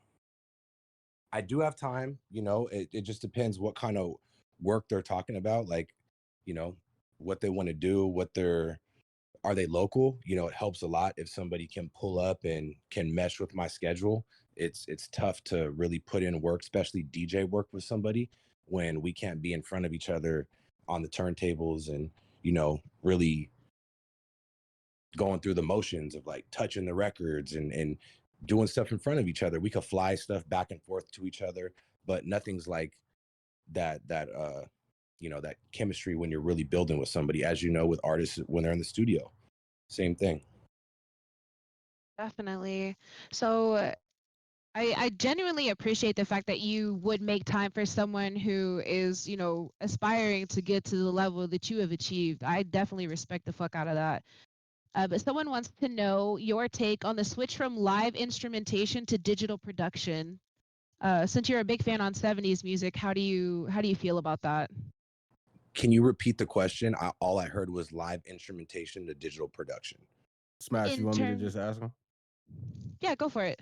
I do have time, it just depends what kind of work they're talking about, like, you know, what they want to do, are they local? It helps a lot if somebody can pull up and can mesh with my schedule. It's tough to really put in work, especially DJ work with somebody when we can't be in front of each other on the turntables and, really going through the motions of like touching the records and doing stuff in front of each other. We could fly stuff back and forth to each other, but nothing's like that chemistry when you're really building with somebody, as with artists when they're in the studio. Same thing. Definitely. So I genuinely appreciate the fact that you would make time for someone who is, aspiring to get to the level that you have achieved. I definitely respect the fuck out of that. But someone wants to know your take on the switch from live instrumentation to digital production. Since you're a big fan on 70s music, how do you feel about that? Can you repeat the question? All I heard was live instrumentation to digital production. Smash, you In want me to term, just ask him? yeah, go for it.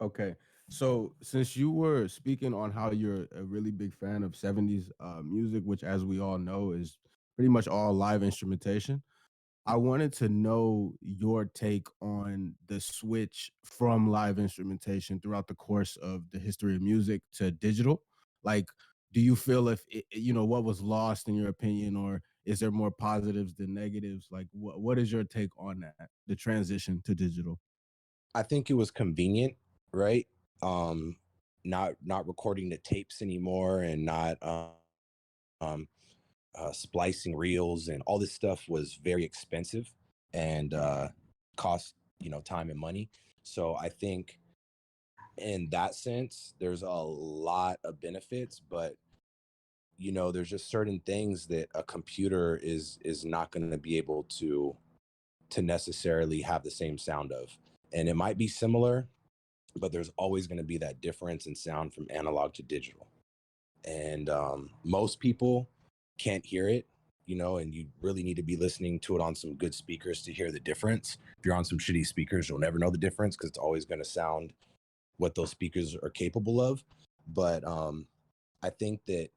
Okay. So since you were speaking on how you're a really big fan of 70s music, which as we all know is pretty much all live instrumentation, I wanted to know your take on the switch from live instrumentation throughout the course of the history of music to digital. Like, do you feel if what was lost in your opinion, or is there more positives than negatives? Like, what is your take on that, the transition to digital? I think it was convenient, right? Um, not recording the tapes anymore and not um, splicing reels and all this stuff was very expensive and cost time and money. So I think in that sense, there's a lot of benefits, but there's just certain things that a computer is not going to be able to necessarily have the same sound of. And it might be similar, but there's always going to be that difference in sound from analog to digital. And most people can't hear it, and you really need to be listening to it on some good speakers to hear the difference. If you're on some shitty speakers, you'll never know the difference because it's always going to sound what those speakers are capable of. But I think that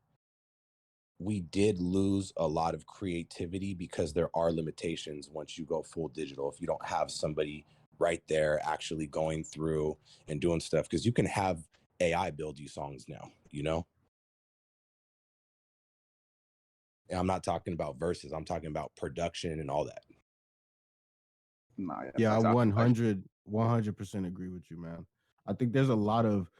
we did lose a lot of creativity because there are limitations once you go full digital. If you don't have somebody right there actually going through and doing stuff, because you can have AI build you songs now. And I'm not talking about verses, I'm talking about production and all that. Nah, Yeah, I facts. I 100% agree with you, man. I think there's a lot of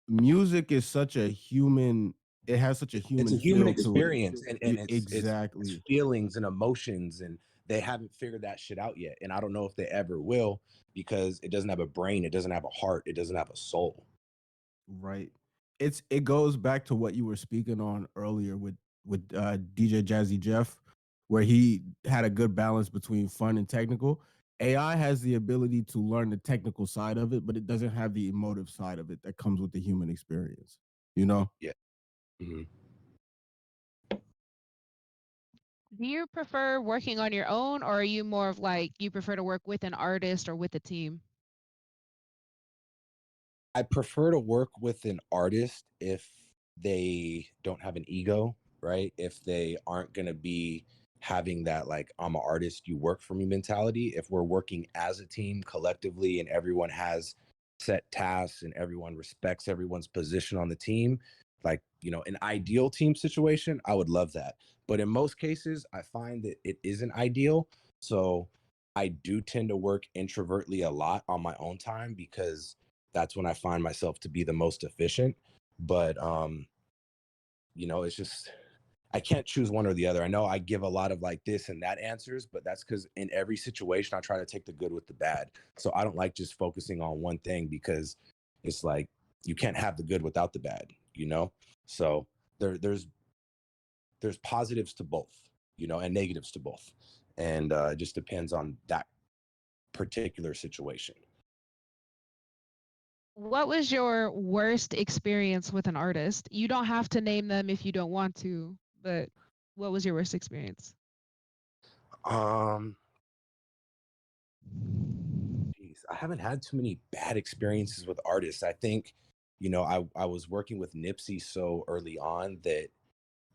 music is such a human, it has such a It's human a human feel to it. experience, and it's Exactly. feelings and emotions, and they haven't figured that shit out yet. And I don't know if they ever will, because it doesn't have a brain, it doesn't have a heart, it doesn't have a soul. Right. It goes back to what you were speaking on earlier with DJ Jazzy Jeff, where he had a good balance between fun and technical. AI has the ability to learn the technical side of it, but it doesn't have the emotive side of it that comes with the human experience. You know? Yeah. Mhm. Do you prefer working on your own, or are you more of like you prefer to work with an artist or with a team? I prefer to work with an artist if they don't have an ego, right? If they aren't going to be having that like I'm an artist, you work for me mentality. If we're working as a team collectively and everyone has set tasks and everyone respects everyone's position on the team, like, you know, an ideal team situation, I would love that. But in most cases, I find that it isn't ideal. So I do tend to work introvertly a lot on my own time because that's when I find myself to be the most efficient. But you know, it's just I can't choose one or the other. I know I give a lot of like this and that answers, but that's because in every situation I try to take the good with the bad. So I don't like just focusing on one thing because it's like you can't have the good without the bad, you know? So there's positives to both, you know, and negatives to both. And it just depends on that particular situation. What was your worst experience with an artist? You don't have to name them if you don't want to, but what was your worst experience? Geez, I haven't had too many bad experiences with artists. I think, you know, I was working with Nipsey so early on that,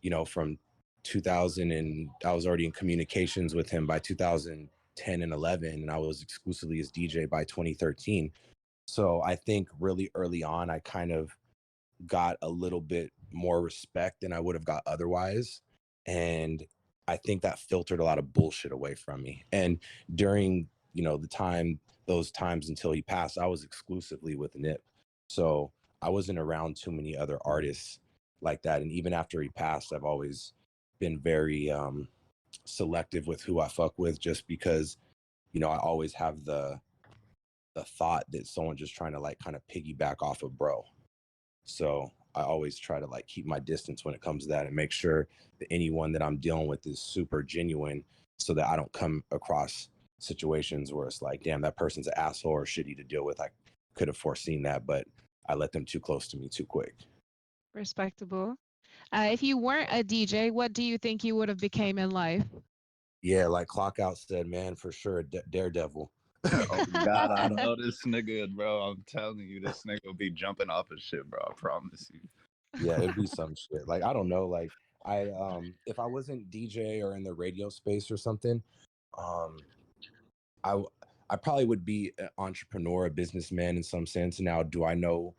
you know, from 2000 and I was already in communications with him by 2010 and 11, and I was exclusively his DJ by 2013. So I think really early on, I kind of got a little bit more respect than I would have got otherwise. And I think that filtered a lot of bullshit away from me. And during, you know, those times until he passed, I was exclusively with Nip. So I wasn't around too many other artists like that. And even after he passed, I've always been very selective with who I fuck with just because, you know, I always have the thought that someone just trying to like kind of piggyback off of bro. So I always try to like keep my distance when it comes to that and make sure that anyone that I'm dealing with is super genuine so that I don't come across situations where it's like, damn, that person's an asshole or shitty to deal with. I could have foreseen that, but I let them too close to me too quick. Respectable. If you weren't a DJ, what do you think you would have became in life? Yeah, like Clockout said, man, for sure, Daredevil. Oh God, I know this nigga, bro. I'm telling you, this nigga will be jumping off of shit, bro. I promise you. Yeah, it'd be some shit. Like I don't know, like I if I wasn't DJ or in the radio space or something, um I I probably would be an entrepreneur, a businessman in some sense. Now, do I know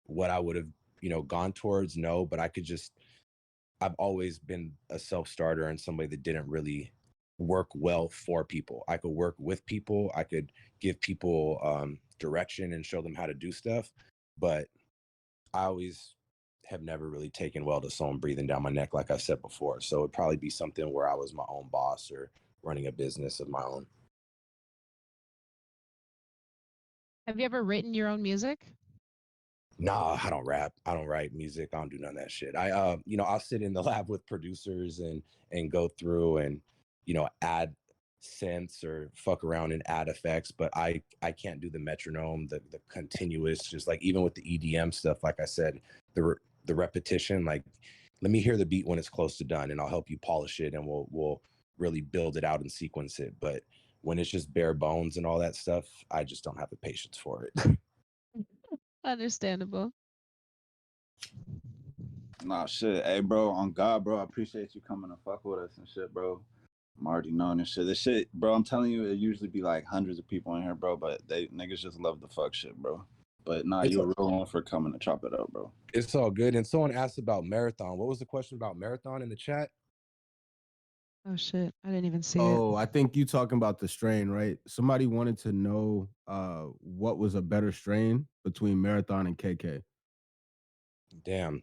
what I would have, you know, gone towards? No, but I've always been a self-starter and somebody that didn't really work well for people. I could work with people, I could give people direction and show them how to do stuff, but I always have never really taken well to someone breathing down my neck, like I said before. So it'd probably be something where I was my own boss or running a business of my own. Have you ever written your own music? Nah, I don't rap. I don't write music. I don't do none of that shit. You know, I'll sit in the lab with producers and go through and, you know, add synths or fuck around and add effects, but I can't do the metronome, the continuous, just like even with the EDM stuff, like I said, the repetition, like let me hear the beat when it's close to done and I'll help you polish it and we'll really build it out and sequence it. But when it's just bare bones and all that stuff, I just don't have the patience for it. Understandable. Nah, shit. Hey, bro, on God, bro, I appreciate you coming to fuck with us and shit, bro. I'm already knowing this shit. This shit, bro, I'm telling you, it usually be like hundreds of people in here, bro, but they niggas just love the fuck shit, bro. But nah, It's you a real one for coming to chop it up, bro. It's all good. And someone asked about marathon. What was the question about marathon in the chat? Oh shit, I didn't even see it. Oh, I think you talking about the strain, right? Somebody wanted to know what was a better strain between Marathon and KK. Damn,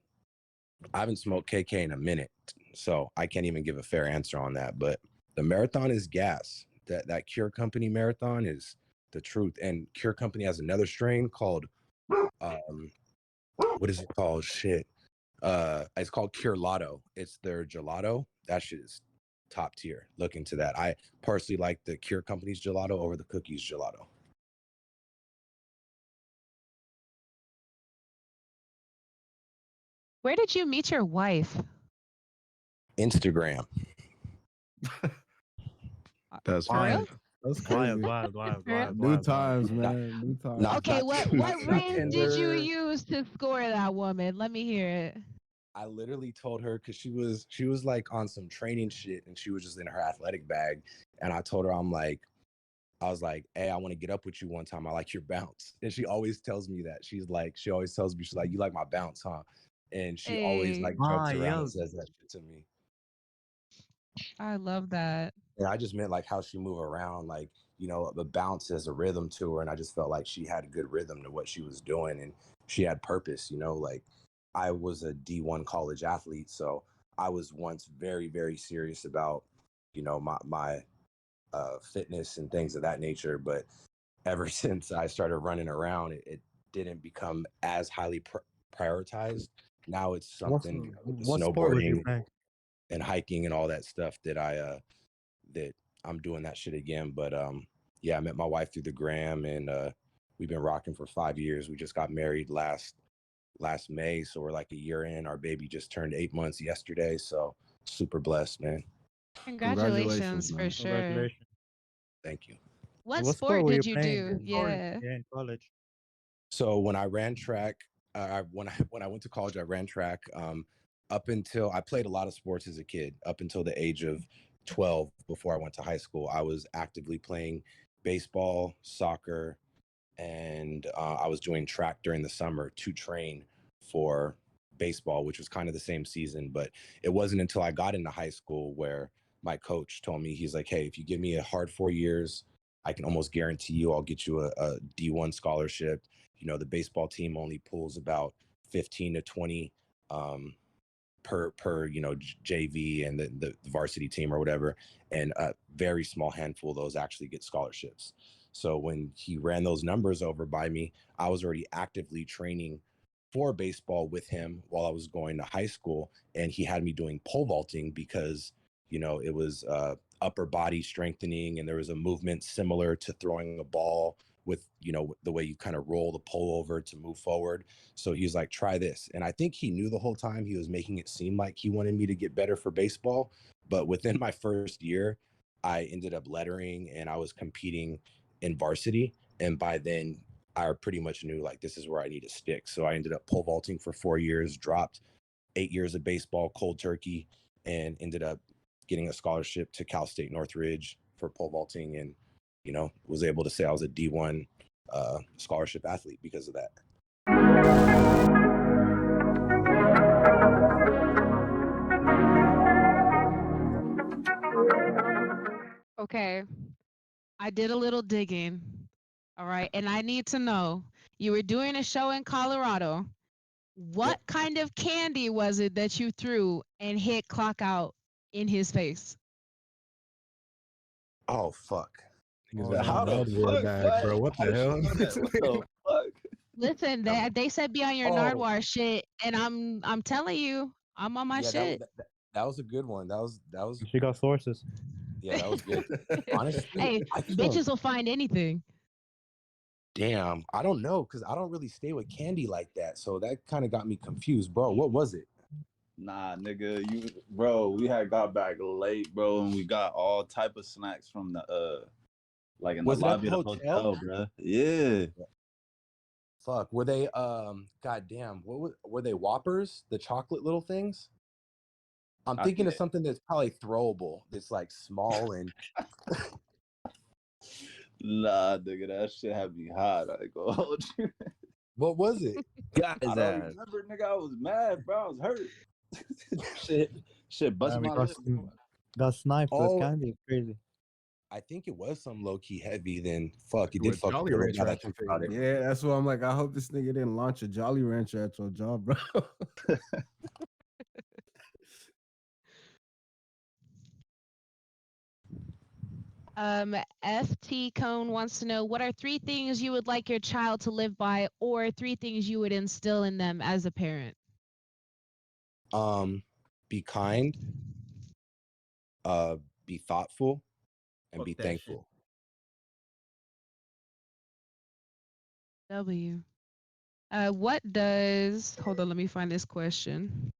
I haven't smoked KK in a minute, so I can't even give a fair answer on that. But the marathon is gas. That Cure Company marathon is the truth. And Cure Company has another strain called what is it called? Shit. It's called Cure Lotto. It's their gelato. That shit is top tier. Look into that. I personally like the Cure Company's gelato over the Cookies gelato. Where did you meet your wife? Instagram. That's For real? That's Wild, crazy. wild, wild, Fair. wild, New wild, wild. times, man. New times. Not, Okay, not, what not ring did you Tinder. use to score that woman? Let me hear it. I literally told her because she was like on some training shit and she was just in her athletic bag. And I told her, I was like, hey, I want to get up with you one time. I like your bounce. And she always tells me that. She always tells me, she's like, you like my bounce, huh? And she always Hey, like Ah, jokes around and yo. says that shit to me. I love that. And I just meant like how she move around, like, the bounce has a rhythm to her. And I just felt like she had a good rhythm to what she was doing. And she had purpose, like I was a D1 college athlete. So I was once very, very serious about, my fitness and things of that nature. But ever since I started running around, it didn't become as highly prioritized. Now it's What something, with the what sport would you snowboarding play? and hiking and all that stuff that I'm doing that shit again. But yeah, I met my wife through the gram, and we've been rocking for 5 years. We just got married last May, so we're like a year in. Our baby just turned 8 months yesterday, so super blessed, man. Congratulations, Congratulations for man. sure. Congratulations. Thank you. What What sport sport were you did you playing do? in college? Yeah. Yeah, in college. So when I ran track, when I went to college, I ran track. Up until I played a lot of sports as a kid, up until the age of 12. Before I went to high school, I was actively playing baseball, soccer, and I was doing track during the summer to train for baseball, which was kind of the same season. But it wasn't until I got into high school where my coach told me, he's like, hey, if you give me a hard 4 years, I can almost guarantee you I'll get you a D1 scholarship. The baseball team only pulls about 15 to 20 um, per JV and the varsity team or whatever, and a very small handful of those actually get scholarships. So when he ran those numbers over by me, I was already actively training for baseball with him while I was going to high school, and he had me doing pole vaulting because it was upper body strengthening, and there was a movement similar to throwing a ball with the way you kind of roll the pole over to move forward. So he's like, try this. And I think he knew the whole time he was making it seem like he wanted me to get better for baseball. But within my first year, I ended up lettering and I was competing in varsity. And by then, I pretty much knew like this is where I need to stick. So I ended up pole vaulting for 4 years, dropped 8 years of baseball cold turkey, and ended up getting a scholarship to Cal State Northridge for pole vaulting, and was able to say I was a D1 scholarship athlete because of that. Okay. I did a little digging. All right. And I need to know, you were doing a show in Colorado. What Yep. kind of candy was it that you threw and hit clock out in his face? Oh fuck. Niggas But got a how the Nardwar fuck? bag, What? bro. What How the does she hell? know that? What the fuck? Listen, they said be on your Oh Nardwar shit, and I'm telling you, I'm on my yeah, that, shit. that was a good one. That was She got sources. yeah, that was good. Honestly, Hey, I don't. bitches will find anything. Damn, I don't know because I don't really stay with candy like that. So that kind of got me confused, bro. What was it? Nah, nigga, bro, we had got back late, bro, and we got all type of snacks from the like in the Was it at lobby the of the hotel? hotel, bro. Yeah. Fuck. Were they goddamn, were they Whoppers? The chocolate little things? I'm thinking Yeah. of something that's probably throwable. That's like small and Nah, nigga, that shit had me hot. I ain't gonna hold you. what was it? Got I his don't ass. remember, nigga. I was mad, bro. I was hurt. shit, shit, busted We my lip. got sniped with Oh, candy. It's crazy. I think it was some low key heavy. Then fuck, it did With fuck Jolly me a little Rancher now that I at your think face. about it. Yeah, that's why I'm like, I hope this nigga didn't launch a Jolly Rancher at your jaw, bro. FT Cone wants to know, what are 3 things you would like your child to live by, or 3 things you would instill in them as a parent? Be kind, uh, be thoughtful, and Fuck be that shit. thankful. W. What does, hold on, let me find this question.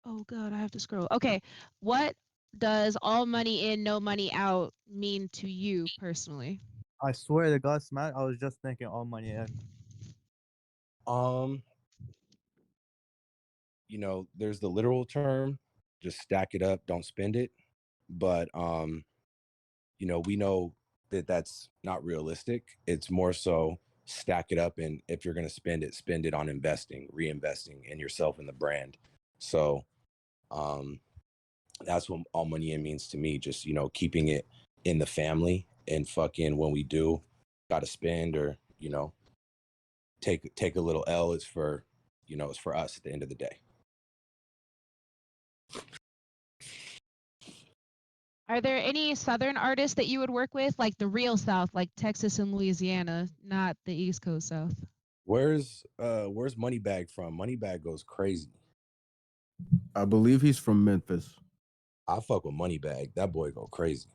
Oh God, I have to scroll. Okay. What does all money in, no money out mean to you personally? I swear to God, Smack, I was just thinking all money in. Um, you know, there's the literal term, just stack it up, don't spend it. But you know, we know that that's not realistic. It's more so stack it up, and if you're going to spend it on investing, reinvesting in yourself and the brand. So that's what all money in means to me. Just, you know, keeping it in the family, and fucking when we do got to spend, or, you know, take a little L, is for, you know, it's for us at the end of the day. Are there any Southern artists that you would work with, like the real South, like Texas and Louisiana, not the East Coast South? Where's Moneybag from? Moneybag goes crazy. I believe he's from Memphis. I fuck with Moneybag. That boy go crazy.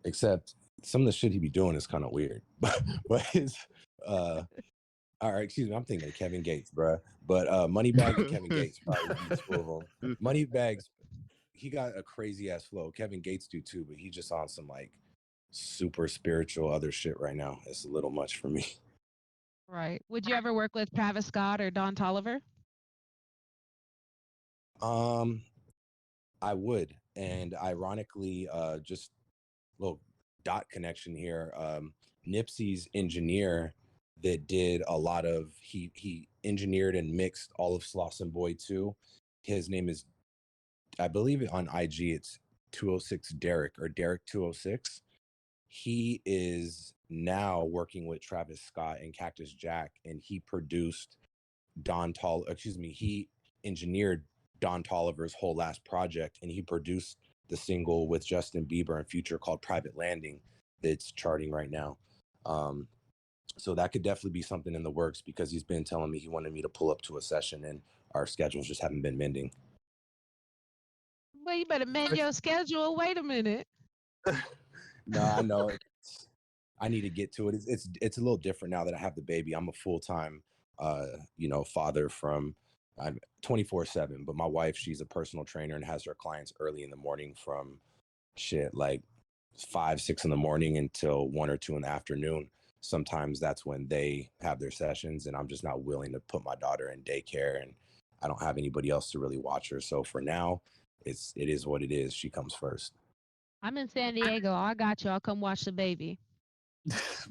Except some of the shit he be doing is kind of weird. But his all right, excuse me, I'm thinking of Kevin Gates, bruh. But Moneybag and Kevin Gates probably be two of them. Moneybags, he got a crazy ass flow. Kevin Gates do too, but he just on some like super spiritual other shit right now. It's a little much for me. Right. Would you ever work with Travis Scott or Don Toliver? I would, and ironically, just little dot connection here. Nipsey's engineer that did a lot of he engineered and mixed all of Slauson Boy 2. His name is, I believe on IG it's 206 Derek, or Derek 206. He is now working with Travis Scott and Cactus Jack, and he produced he engineered Don Toliver's whole last project, and he produced the single with Justin Bieber and Future called Private Landing that's charting right now. So that could definitely be something in the works, because he's been telling me he wanted me to pull up to a session, and our schedules just haven't been mending. Well, you better mend your schedule. Wait a minute. No, I know. I need to get to it. It's a little different now that I have the baby. I'm a full-time you know, father from, I'm 24/7, but my wife, she's a personal trainer and has her clients early in the morning from shit like 5, 6 in the morning until 1 or 2 in the afternoon. Sometimes that's when they have their sessions, and I'm just not willing to put my daughter in daycare, and I don't have anybody else to really watch her. So for now, it is what it is. She comes first. I'm in San Diego. I got you. I'll come watch the baby.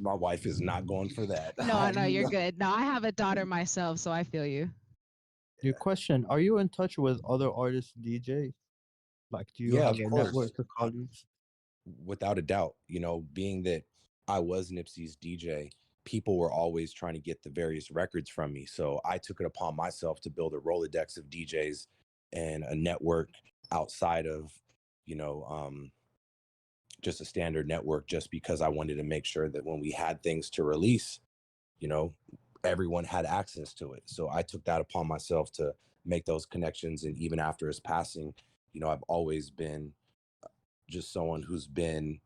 My wife is not going for that. No, I know you're good. No, I have a daughter myself, so I feel you. Your question: are you in touch with other artists, DJs? Like, do you Yeah, have of a course. network of colleagues? Without a doubt, you know, being that I was Nipsey's DJ, people were always trying to get the various records from me. So I took it upon myself to build a Rolodex of DJs and a network outside of, you know, just a standard network, just because I wanted to make sure that when we had things to release, you know, everyone had access to it. So I took that upon myself to make those connections. And even after his passing, you know, I've always been just someone who's been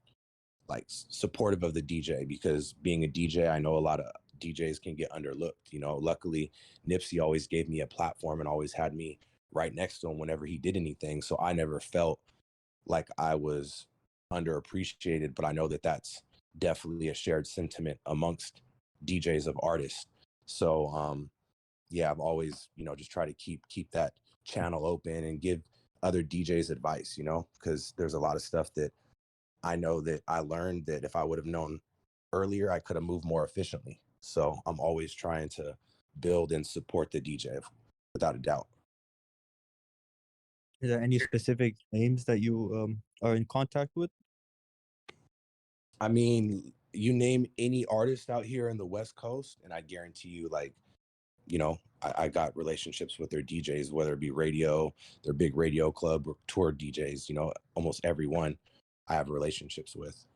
like supportive of the DJ, because being a DJ, I know a lot of DJs can get underlooked. You know, luckily Nipsey always gave me a platform and always had me right next to him whenever he did anything. So I never felt like I was underappreciated, but I know that that's definitely a shared sentiment amongst DJs of artists. So yeah, I've always, you know, just try to keep that channel open and give other DJs advice, you know, because there's a lot of stuff that I know that I learned that if I would have known earlier, I could have moved more efficiently. So I'm always trying to build and support the DJ, without a doubt. Is there any specific names that you are in contact with? I mean, you name any artist out here in the West Coast, and I guarantee you, like, you know, I got relationships with their DJs, whether it be radio, their big radio club, or tour DJs, you know, almost everyone I have relationships with.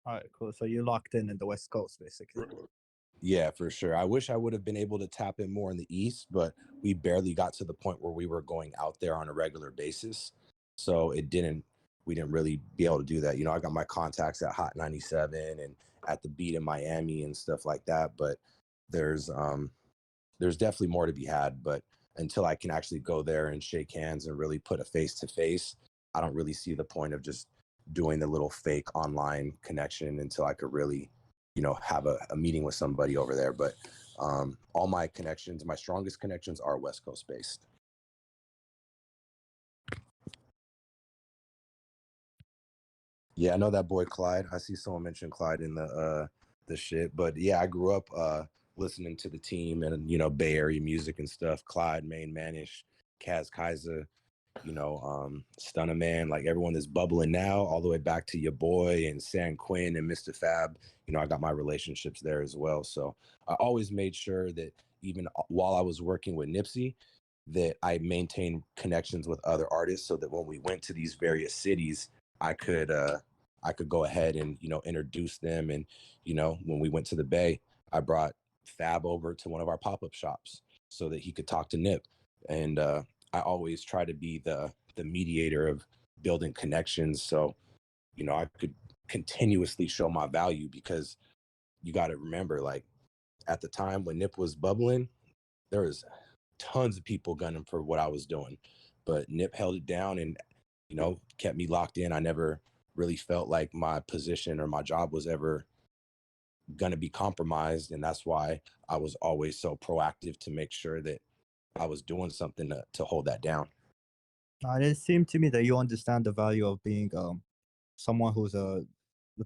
All right, cool. So you're locked in the West Coast, basically. Yeah, for sure. I wish I would have been able to tap in more in the East, but we barely got to the point where we were going out there on a regular basis. So we didn't really be able to do that. You know, I got my contacts at Hot 97 and at the Beat in Miami and stuff like that. But there's definitely more to be had. But until I can actually go there and shake hands and really put a face to face, I don't really see the point of just doing the little fake online connection until I could really, you know, have a meeting with somebody over there. But All my connections, my strongest connections are West Coast based. Yeah, I know that boy Clyde. I see someone mention Clyde in the shit, but yeah, I grew up listening to the team and Bay Area music and stuff. Clyde, Main Manish, Kaz Kaiser, Stunna Man, like everyone that's bubbling now, all the way back to your boy and San Quinn and Mr. Fab. I got my relationships there as well. So I always made sure that even while I was working with Nipsey, that I maintained connections with other artists so that when we went to these various cities, I could go ahead and introduce them. And when we went to the Bay, I brought Fab over to one of our pop-up shops so that he could talk to Nip. And I always try to be the mediator of building connections, so I could continuously show my value, because you got to remember, like, at the time when Nip was bubbling, there was tons of people gunning for what I was doing, but Nip held it down and kept me locked in. I never really felt like my position or my job was ever going to be compromised, and that's why I was always so proactive to make sure that I was doing something to hold that down. It seemed to me that you understand the value of being someone who's a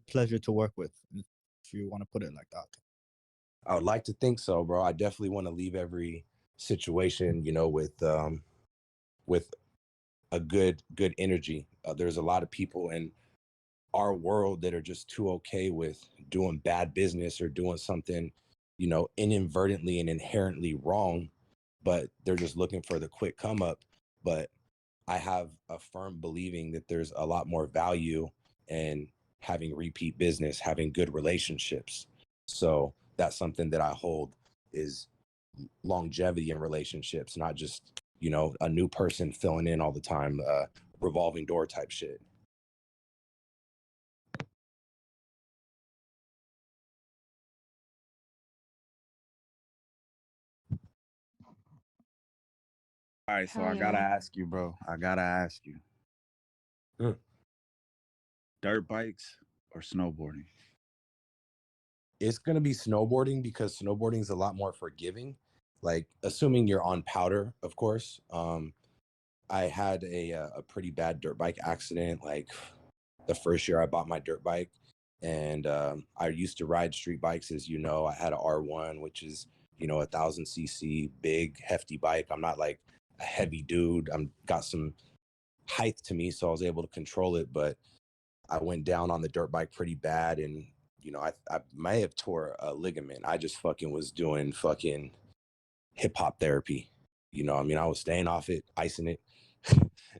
pleasure to work with, if you want to put it like that. I would like to think so, bro. I definitely want to leave every situation, with a good energy. There's a lot of people in our world that are just too okay with doing bad business or doing something, inadvertently and inherently wrong, but they're just looking for the quick come up. But I have a firm believing that there's a lot more value in having repeat business, having good relationships. So that's something that I hold, is longevity in relationships, not just, a new person filling in all the time, revolving door type shit. All right, so Hell I gotta yeah. ask you, bro. I gotta ask you. Dirt bikes or snowboarding? It's going to be snowboarding, because snowboarding is a lot more forgiving. Like, assuming you're on powder, of course. I had a pretty bad dirt bike accident, like the first year I bought my dirt bike. And I used to ride street bikes, as you know. I had a R1, which is, 1,000cc, big, hefty bike. I'm not like a heavy dude. I'm got some height to me, so I was able to control it. But I went down on the dirt bike pretty bad, and I may have tore a ligament. I just fucking was doing fucking hip hop therapy. I was staying off it, icing it,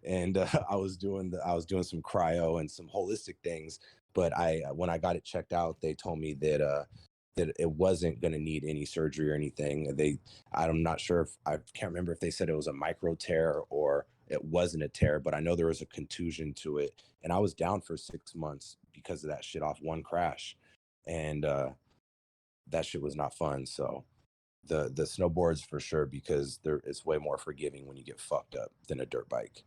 and I was doing some cryo and some holistic things. But when I got it checked out, they told me that that it wasn't going to need any surgery or anything. I'm not sure, if I can't remember if they said it was a micro tear or it wasn't a tear, but I know there was a contusion to it. And I was down for 6 months because of that shit off one crash. And that shit was not fun. So the snowboards for sure, because it's way more forgiving when you get fucked up than a dirt bike.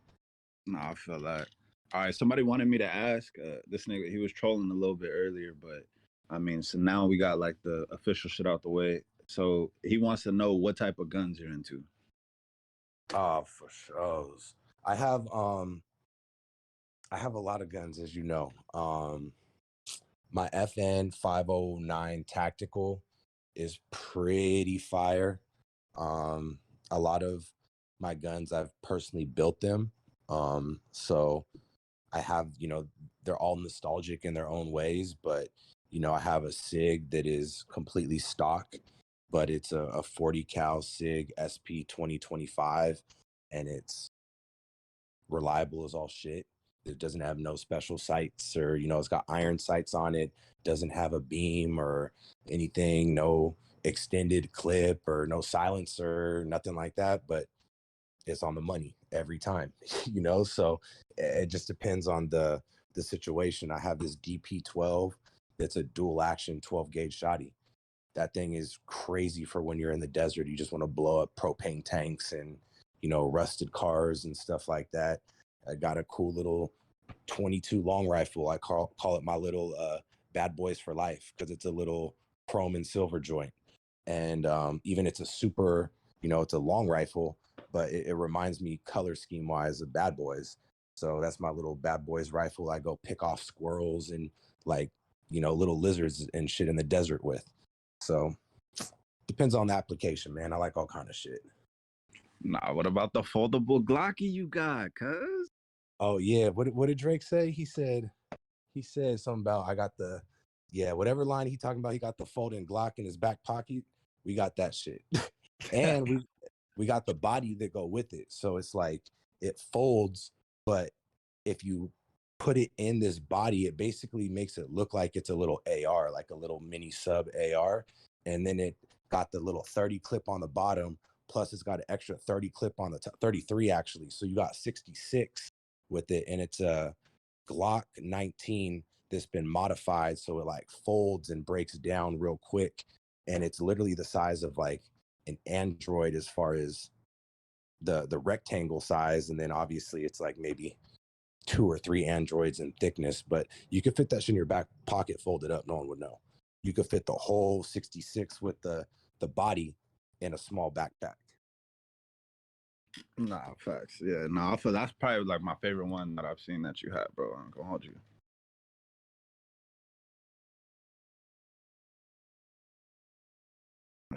No, I feel that. All right, somebody wanted me to ask this nigga. He was trolling a little bit earlier, but I mean, so now we got like the official shit out the way. So he wants to know what type of guns you're into. For sure. I have a lot of guns, as you know. My FN 509 tactical is pretty fire. A lot of my guns, I've personally built them. So I have, they're all nostalgic in their own ways, but I have a SIG that is completely stock, but it's a 40 cal SIG SP 2025, and it's reliable as all shit. It doesn't have no special sights, or it's got iron sights on it, doesn't have a beam or anything, no extended clip or no silencer, nothing like that, but it's on the money every time. So it just depends on the situation. I have this DP12 that's a dual action 12 gauge shotty. That thing is crazy for when you're in the desert. You just want to blow up propane tanks and rusted cars and stuff like that. I got a cool little 22 long rifle. I call it my little bad boys for life, because it's a little chrome and silver joint. And even it's a super, it's a long rifle, but it reminds me color scheme wise of Bad Boys. So that's my little Bad Boys rifle. I go pick off squirrels and like, little lizards and shit in the desert with. So depends on the application, man. I like all kind of shit. Nah, what about the foldable Glocky you got, cuz? Oh yeah, what did Drake say? He said something about whatever line he talking about. He got the folding Glock in his back pocket. We got that shit, and we got the body that go with it. So it's like it folds, but if you put it in this body, it basically makes it look like it's a little AR, like a little mini sub AR, and then it got the little 30 clip on the bottom. Plus, it's got an extra 30 clip on the 33 actually. So you got 66 with it, and it's a Glock 19 that's been modified so it like folds and breaks down real quick, and it's literally the size of like an Android as far as the rectangle size, and then obviously it's like maybe 2 or 3 Androids in thickness, but you could fit that shit in your back pocket, folded up, no one would know. You could fit the whole 66 with the body in a small backpack. Nah, facts. Yeah, nah, I feel that's probably like my favorite one that I've seen that you had, bro. I'm gonna hold you.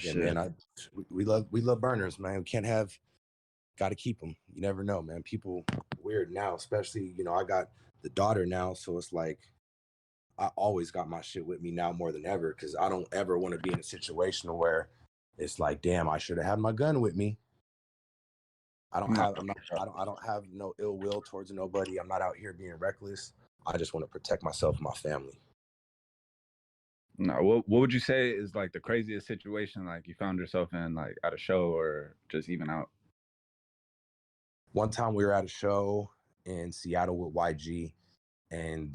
Yeah, Shit. man, we love burners, man. We got to keep them. You never know, man. People weird now, especially, I got the daughter now, so it's like I always got my shit with me now more than ever, because I don't ever want to be in a situation where it's like, damn, I should have had my gun with me. I don't have no ill will towards nobody. I'm not out here being reckless. I just want to protect myself and my family. No, what would you say is like the craziest situation like you found yourself in, like at a show or just even out? One time we were at a show in Seattle with YG, and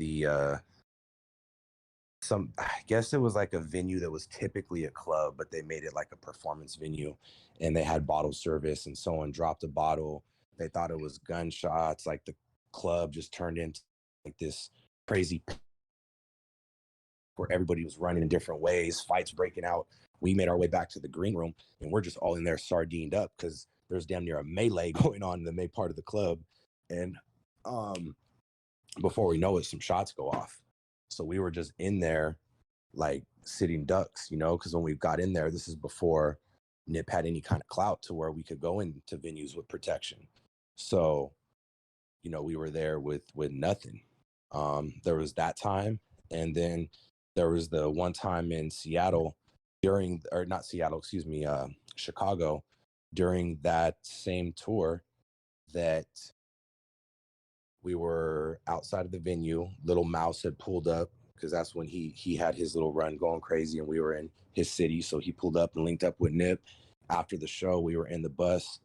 I guess it was like a venue that was typically a club, but they made it like a performance venue, and they had bottle service, and someone dropped a bottle. They thought it was gunshots. Like the club just turned into like this crazy where everybody was running in different ways, fights breaking out. We made our way back to the green room, and we're just all in there sardined up because there's damn near a melee going on in the main part of the club. And before we know it, some shots go off. So we were just in there like sitting ducks, because when we got in there, this is before Nip had any kind of clout to where we could go into venues with protection. So, we were there with nothing. There was that time, and then there was the one time in Seattle Chicago, during that same tour, that we were outside of the venue. Little Mouse had pulled up because that's when he had his little run going crazy, and we were in his city. So he pulled up and linked up with Nip. After the show, we were in the bus.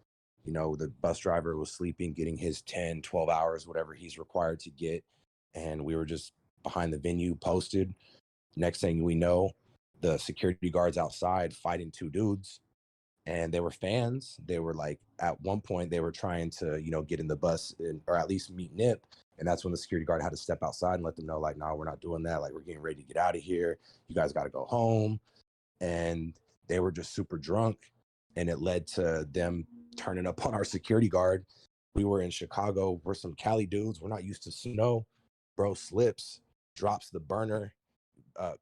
The bus driver was sleeping, getting his 10, 12 hours, whatever he's required to get. And we were just behind the venue posted. Next thing we know, the security guards outside fighting 2 dudes, and they were fans. They were like, at one point they were trying to, get in the bus or at least meet Nip. And that's when the security guard had to step outside and let them know, like, no, we're not doing that. Like, we're getting ready to get out of here. You guys got to go home. And they were just super drunk. And it led to them turning up on our security guard. We were in Chicago. We're some Cali dudes. We're not used to snow. Bro slips, drops the burner.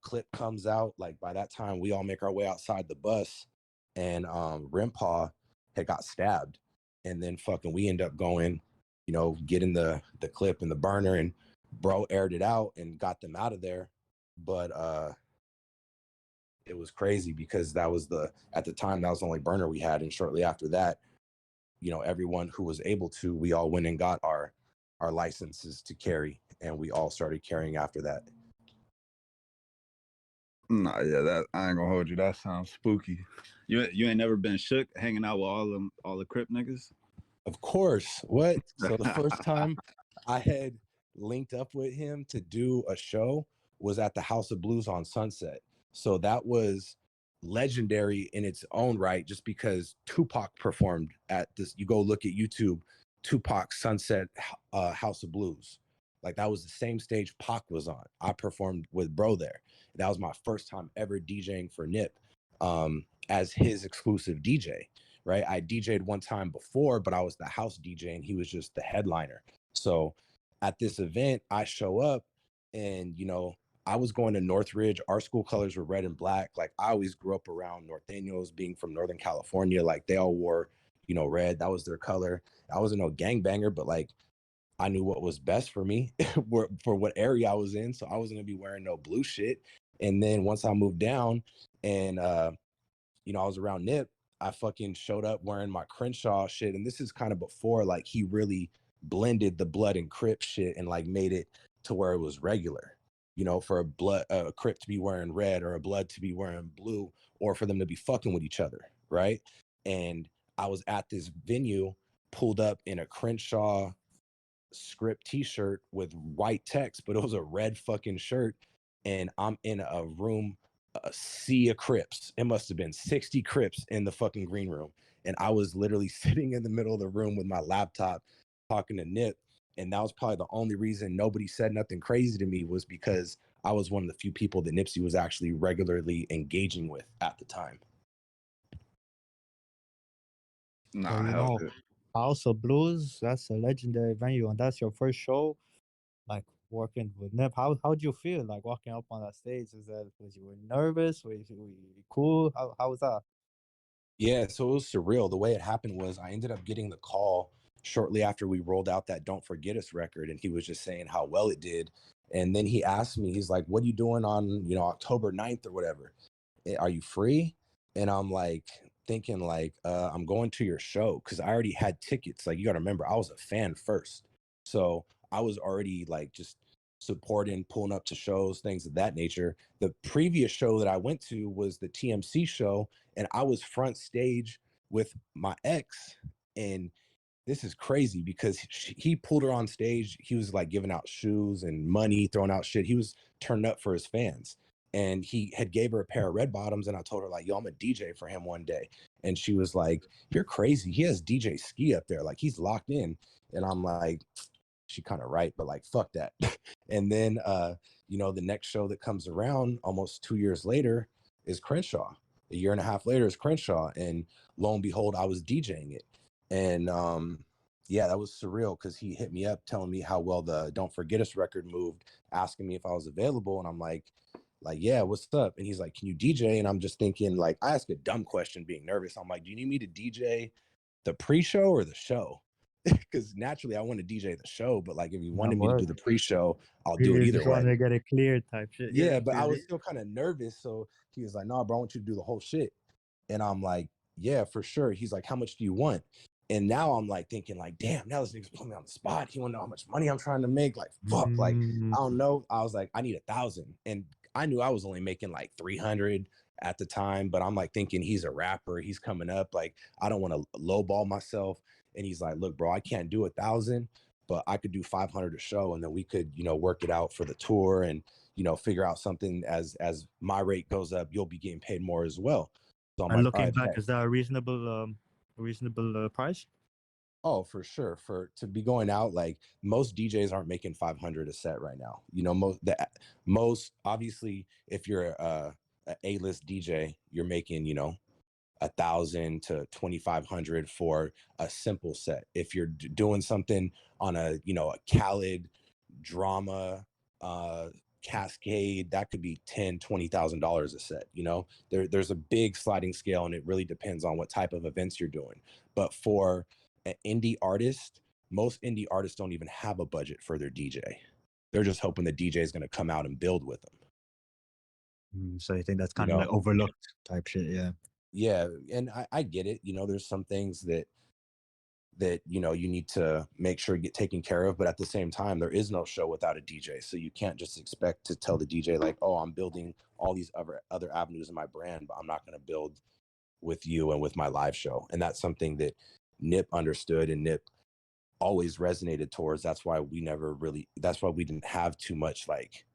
Clip comes out. Like, by that time, we all make our way outside the bus. And Rimpaw had got stabbed. And then fucking we end up going, getting the clip and the burner, and bro aired it out and got them out of there. But it was crazy because at the time that was the only burner we had. And shortly after that, everyone who was able to, we all went and got our licenses to carry, and we all started carrying after that. Nah, yeah, that I ain't gonna hold you. That sounds spooky. You ain't never been shook hanging out with all the Crip niggas? Of course. What? So the first time I had linked up with him to do a show was at the House of Blues on Sunset. So that was legendary in its own right, just because Tupac performed at this. You go look at YouTube, Tupac Sunset House of Blues. Like, that was the same stage Pac was on. I performed with bro there. That was my first time ever DJing for Nip. as his exclusive DJ, right? I DJ'd one time before, but I was the house DJ and he was just the headliner. So at this event, I show up and, I was going to Northridge. Our school colors were red and black. Like I always grew up around Norteños, being from Northern California. Like they all wore, red. That was their color. I wasn't no gangbanger, but like I knew what was best for me for what area I was in. So I wasn't gonna be wearing no blue shit. And then once I moved down and I was around Nip, I fucking showed up wearing my Crenshaw shit. And this is kind of before like he really blended the blood and Crip shit and like made it to where it was regular, for a Crip to be wearing red or a blood to be wearing blue, or for them to be fucking with each other, right? And I was at this venue, pulled up in a Crenshaw script t-shirt with white text, but it was a red fucking shirt. And I'm in a room, a sea of Crips. It must have been 60 Crips in the fucking green room. And I was literally sitting in the middle of the room with my laptop talking to Nip. And that was probably the only reason nobody said nothing crazy to me, was because I was one of the few people that Nipsey was actually regularly engaging with at the time. Nah, you hell know, yeah. House of Blues, that's a legendary venue, and that's your first show, like working with Nip. How'd you feel like walking up on that stage? Was you nervous? Were you cool? How was that? Yeah, so it was surreal. The way it happened was I ended up getting the call shortly after we rolled out that Don't Forget Us record, and he was just saying how well it did. And then he asked me, he's like, what are you doing on, October 9th or whatever? Are you free? And I'm like thinking like, I'm going to your show, because I already had tickets. Like, you got to remember, I was a fan first. So I was already like just supporting, pulling up to shows, things of that nature. The previous show that I went to was the TMC show, and I was front stage with my ex. And this is crazy because he pulled her on stage. He was like giving out shoes and money, throwing out shit. He was turned up for his fans. And he had gave her a pair of red bottoms, and I told her like, yo, I'm a DJ for him one day. And she was like, you're crazy. He has DJ Ski up there. Like, he's locked in. And I'm like, she kind of right, but like, fuck that. And then, the next show that comes around almost 2 years later is Crenshaw. A year and a half later is Crenshaw. And lo and behold, I was DJing it. And yeah, that was surreal, because he hit me up telling me how well the Don't Forget Us record moved, asking me if I was available. And I'm like, yeah, what's up? And he's like, can you DJ? And I'm just thinking, like, I asked a dumb question being nervous. I'm like, do you need me to DJ the pre-show or the show? Because naturally I want to DJ the show, but like if you That wanted me to do work. the pre-show, I'll do it You either just way. wanted to get it cleared type shit. Yeah, Yeah, I but I feel was you. still kind of nervous. So he was like, no, bro, I want you to do the whole shit. And I'm like, yeah, for sure. He's like, how much do you want? And now I'm like thinking like, damn, now this nigga's putting me on the spot. He want to know how much money I'm trying to make. Like, fuck, like, I don't know. I was like, I need 1,000. And I knew I was only making like 300 at the time, but I'm like thinking he's a rapper. He's coming up. Like, I don't want to lowball myself. And he's like, look, bro, I can't do 1,000, but I could do 500 a show. And then we could, work it out for the tour and, figure out something as my rate goes up, you'll be getting paid more as well. So I'm And like, all looking right, back, bet. is that a reasonable price? Oh, for sure. To be going out, like most DJs aren't making 500 a set right now. Most obviously, if you're a A-list DJ, you're making 1,000 to 2,500 for a simple set. If you're doing something on a Khaled drama cascade, that could be $10,000-$20,000 a set. There's a big sliding scale, and it really depends on what type of events you're doing. But for an indie artist, most indie artists don't even have a budget for their DJ. They're just hoping the DJ is going to come out and build with them. So you think that's kind of like overlooked type shit? Yeah, and I get it. There's some things that you need to make sure you get taken care of, but at the same time, there is no show without a DJ. So you can't just expect to tell the DJ like, oh, I'm building all these other avenues in my brand, but I'm not going to build with you and with my live show. And that's something that Nip understood, and Nip always resonated towards. That's why we didn't have too much like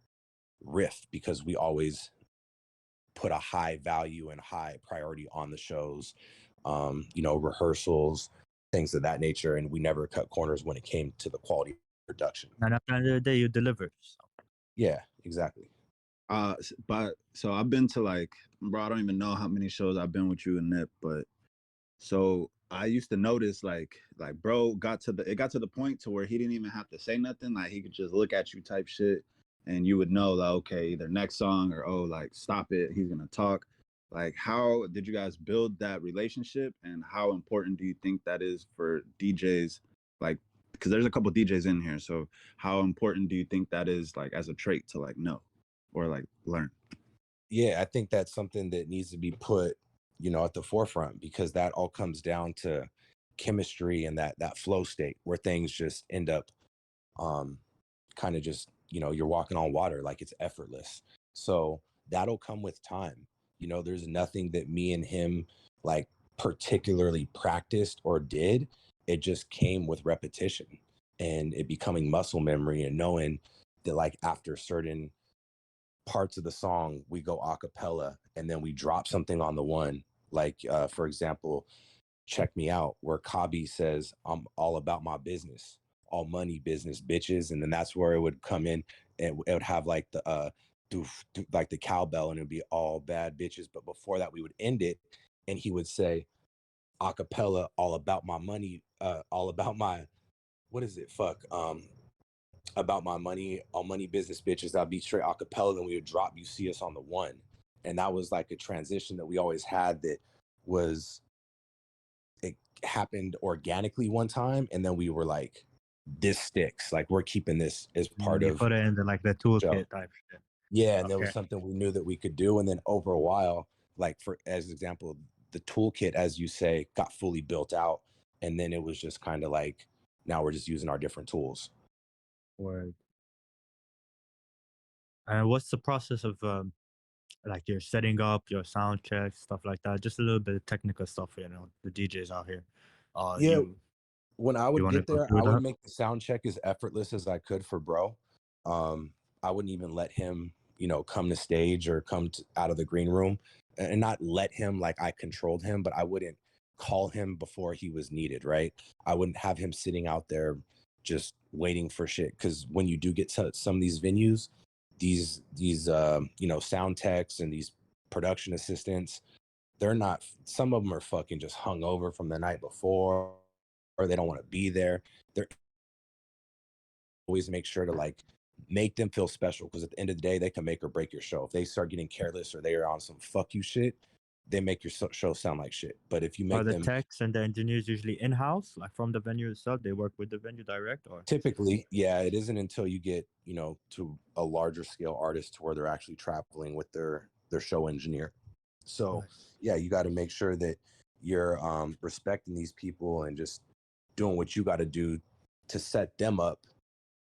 riff, because we always put a high value and high priority on the shows, rehearsals, things of that nature. And we never cut corners when it came to the quality of production. And at the end of the day, you deliver. So. Yeah, exactly. But so I've been to like, bro, I don't even know how many shows I've been with you and Nip, but so I used to notice like bro it got to the point to where he didn't even have to say nothing. Like he could just look at you type shit and you would know that okay, either next song or oh like stop it, he's gonna talk. Like how did you guys build that relationship and how important do you think that is for DJs? Like because there's a couple DJs in here. So how important do you think that is like as a trait to like know or like learn? Yeah, I think that's something that needs to be put, at the forefront because that all comes down to chemistry and that flow state where things just end up um kind of just, you're walking on water, like it's effortless. So that'll come with time. There's nothing that me and him like particularly practiced or did. It just came with repetition and it becoming muscle memory and knowing that like after certain parts of the song we go a cappella and then we drop something on the one like for example check me out where Kabi says I'm all about my business, all money business bitches, and then that's where it would come in and it would have like the doof, doof, like the cowbell and it would be all bad bitches, but before that we would end it and he would say a cappella all about my money, all about my what is it fuck about my money, all money business bitches. I'd be straight a cappella, then we would drop You See Us on the One. And that was like a transition that we always had that was, it happened organically one time. And then we were like, this sticks. Like we're keeping this as part You of put it in the like the the show. toolkit type shit. Yeah. And there was Okay. something we knew that we could do. And then over a while, like for as example, the toolkit, as you say, got fully built out. And then it was just kind of like, now we're just using our different tools. Word. And what's the process of like your setting up, your sound checks, stuff like that? Just a little bit of technical stuff, the DJs out here. Yeah. When I You would want to get go there, through I would that? make the sound check as effortless as I could for bro. I wouldn't even let him, come to stage or out of the green room and not let him like I controlled him, but I wouldn't call him before he was needed, right? I wouldn't have him sitting out there just waiting for shit. Cause when you do get to some of these venues, these sound techs and these production assistants, they're not, some of them are fucking just hung over from the night before or they don't want to be there. They're always make sure to like make them feel special because at the end of the day, they can make or break your show. If they start getting careless or they are on some fuck you shit, they make your show sound like shit. But if you Are make the them techs and the engineers usually in-house, like from the venue itself? They work with the venue direct, or? typically, yeah, it isn't until you get, to a larger scale artist where they're actually traveling with their show engineer. So Right. yeah, you got to make sure that you're respecting these people and just doing what you got to do to set them up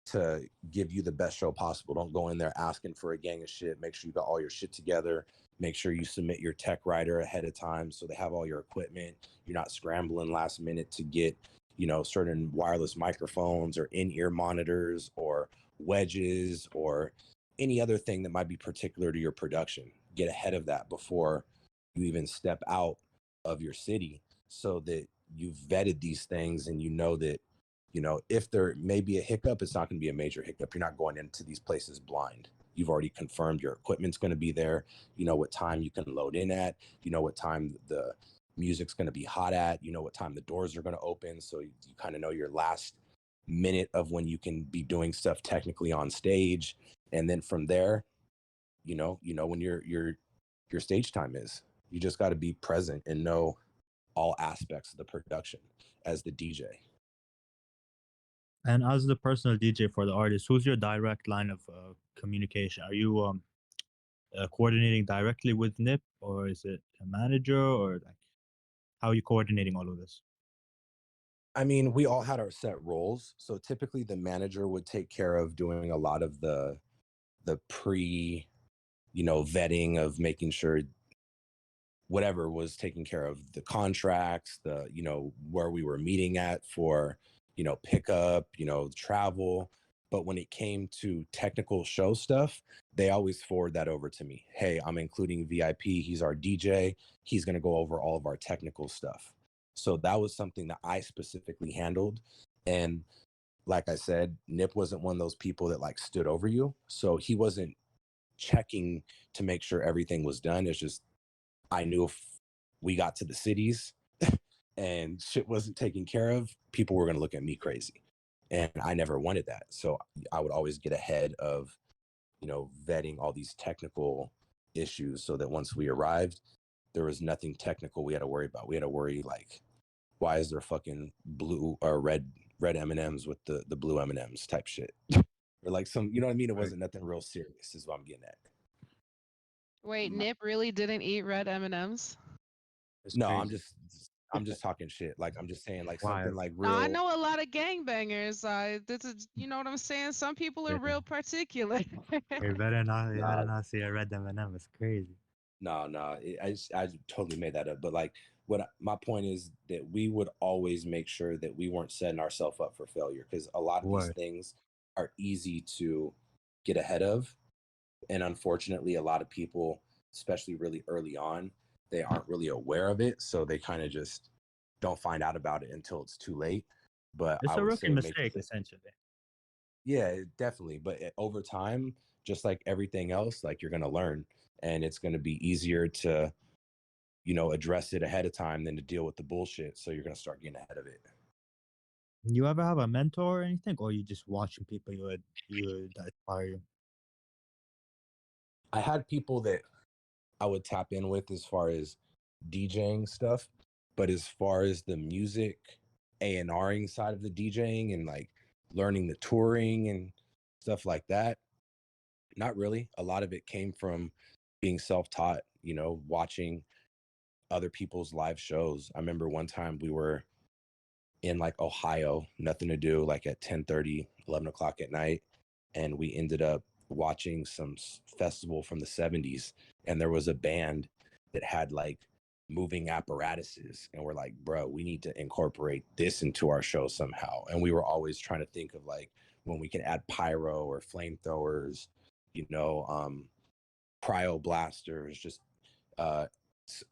to give you the best show possible. Don't go in there asking for a gang of shit. Make sure you got all your shit together. Make sure you submit your tech writer ahead of time so they have all your equipment. You're not scrambling last minute to get, certain wireless microphones or in-ear monitors or wedges or any other thing that might be particular to your production. Get ahead of that before you even step out of your city so that you've vetted these things and you know that if there may be a hiccup, it's not going to be a major hiccup. You're not going into these places blind. You've already confirmed your equipment's going to be there. You know what time you can load in at. You know what time the music's going to be hot at. You know what time the doors are going to open. So you kind of know your last minute of when you can be doing stuff technically on stage. And then from there, when your stage time is. You just got to be present and know all aspects of the production as the DJ. And as the personal DJ for the artist, who's your direct line of communication? Are you coordinating directly with Nip, or is it a manager, or like how are you coordinating all of this? I mean, we all had our set roles. So typically the manager would take care of doing a lot of the pre, vetting of making sure whatever was taking care of the contracts, the, where we were meeting at for, pickup, travel. But when it came to technical show stuff, they always forward that over to me. Hey, I'm including VIP. He's our DJ. He's going to go over all of our technical stuff. So that was something that I specifically handled. And like I said, Nip wasn't one of those people that like stood over you. So he wasn't checking to make sure everything was done. It's just I knew if we got to the cities and shit wasn't taken care of, people were going to look at me crazy. And I never wanted that. So I would always get ahead of, vetting all these technical issues so that once we arrived, there was nothing technical we had to worry about. We had to worry like, why is there fucking blue or red M&Ms with the blue M&Ms type shit? Or like some, you know what I mean? It wasn't nothing real serious is what I'm getting at. Wait, Nip really didn't eat red M&Ms? It's No, crazy. I'm just talking shit. Like I'm just saying like Why? something like No, I real. know a lot of gangbangers. This is, you know what I'm saying? Some people are Yeah. real particular. You better Nah, not see a red M&M. It's crazy. no, I totally made that up. But like, my point is that we would always make sure that we weren't setting ourselves up for failure because a lot of these Word. things are easy to get ahead of, and unfortunately, a lot of people, especially really early on, they aren't really aware of it, so they kind of just don't find out about it until it's too late. But It's I a would rookie say make mistake, essentially. yeah, definitely. But over time, just like everything else, like you're gonna learn, and it's gonna be easier to address it ahead of time than to deal with the bullshit. So you're gonna start getting ahead of it. You ever have a mentor or anything, or you just watching people that inspire you? I had people that I would tap in with as far as DJing stuff, but as far as the music A&Ring side of the DJing and like learning the touring and stuff like that, not really. A lot of it came from being self-taught, watching other people's live shows. I remember one time we were in like Ohio, nothing to do, like at 10:30, 11 o'clock at night. And we ended up watching some festival from the 70s. And there was a band that had like moving apparatuses. And we're like, bro, we need to incorporate this into our show somehow. And we were always trying to think of like when we can add pyro or flamethrowers, cryo blasters, just uh,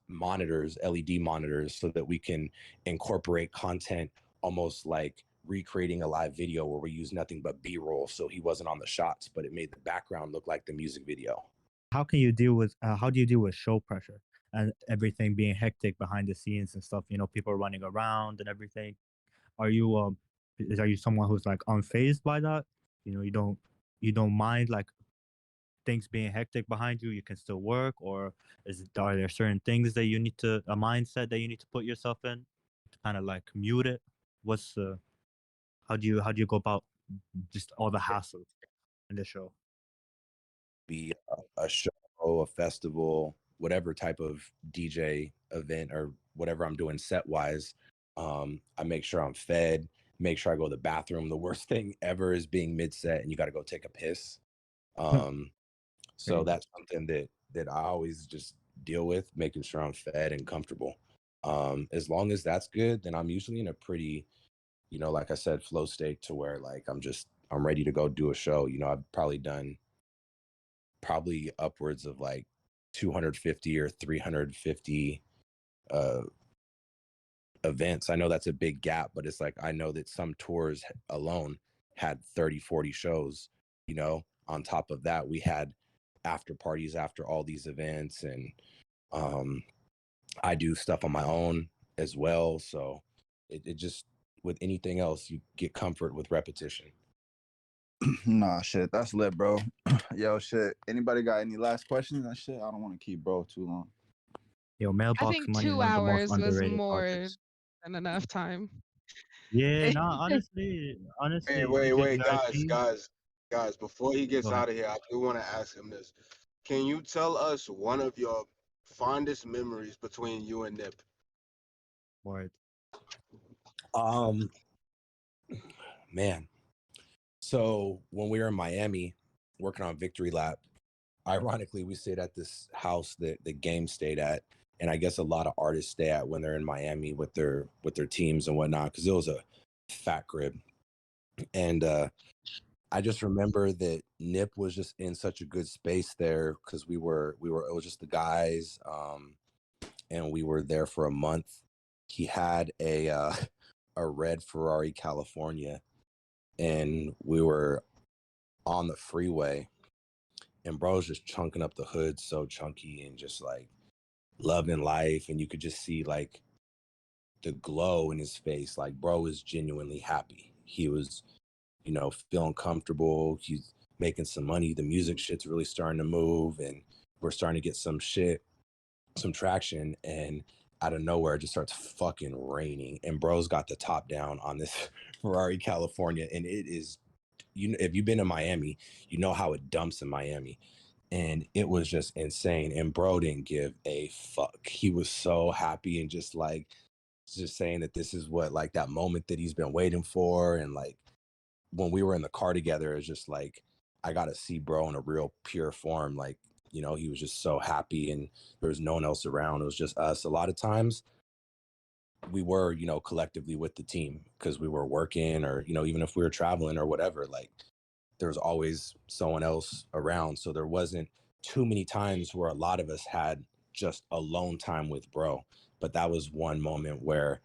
monitors, LED monitors, so that we can incorporate content almost like recreating a live video where we use nothing but B-roll. So he wasn't on the shots, but it made the background look like the music video. How do you deal with show pressure and everything being hectic behind the scenes and stuff? People running around and everything. Are you someone who's like unfazed by that? You don't mind like things being hectic behind you. You can still work, or are there certain things that a mindset that you need to put yourself in to kind of like mute it? What's how do you go about just all the hassle in the show? Be a show, a festival, whatever type of DJ event or whatever I'm doing set wise. I make sure I'm fed, make sure I go to the bathroom. The worst thing ever is being mid set and you got to go take a piss. So that's something that I always just deal with, making sure I'm fed and comfortable. As long as that's good, then I'm usually in a pretty, like I said, flow state to where like I'm ready to go do a show. I've probably done upwards of like 250 or 350 events. I know that's a big gap, but it's like I know that some tours alone had 30, 40 shows. On top of that, we had after parties after all these events, and I do stuff on my own as well. So it just, with anything else, you get comfort with repetition. Nah, shit, that's lit, bro. Yo, shit. Anybody got any last questions and shit? I don't want to keep bro too long. Yo, I mailbox think money is 2 one of the most hours was underrated more projects. than enough time. Yeah, no, honestly, Wait, DJ VIP. guys. Before he Go gets ahead. out of here, I do want to ask him this. Can you tell us one of your fondest memories between you and Nip? Word. Um, man. So when we were in Miami working on Victory Lap, ironically, we stayed at this house that the game stayed at, and I guess a lot of artists stay at when they're in Miami with their teams and whatnot, because it was a fat crib. And I just remember that Nip was just in such a good space there because we were it was just the guys, and we were there for a month. He had a a red Ferrari California, and we were on the freeway, and bro's just chunking up the hood so chunky and just like loving life, and you could just see like the glow in his face. Like bro was genuinely happy. He was, feeling comfortable. He's making some money. The music shit's really starting to move, and we're starting to get some traction. And out of nowhere, it just starts fucking raining. And bro's got the top down on this Ferrari California, and it is, if you've been to Miami, you know how it dumps in Miami. And it was just insane. And bro didn't give a fuck. He was so happy and just saying that this is what like that moment that he's been waiting for. And like when we were in the car together, it's just like I got to see bro in a real pure form. Like, he was just so happy, and there was no one else around. It was just us. A lot of times we were, collectively with the team because we were working, or, even if we were traveling or whatever, like there was always someone else around. So there wasn't too many times where a lot of us had just alone time with bro. But that was one moment where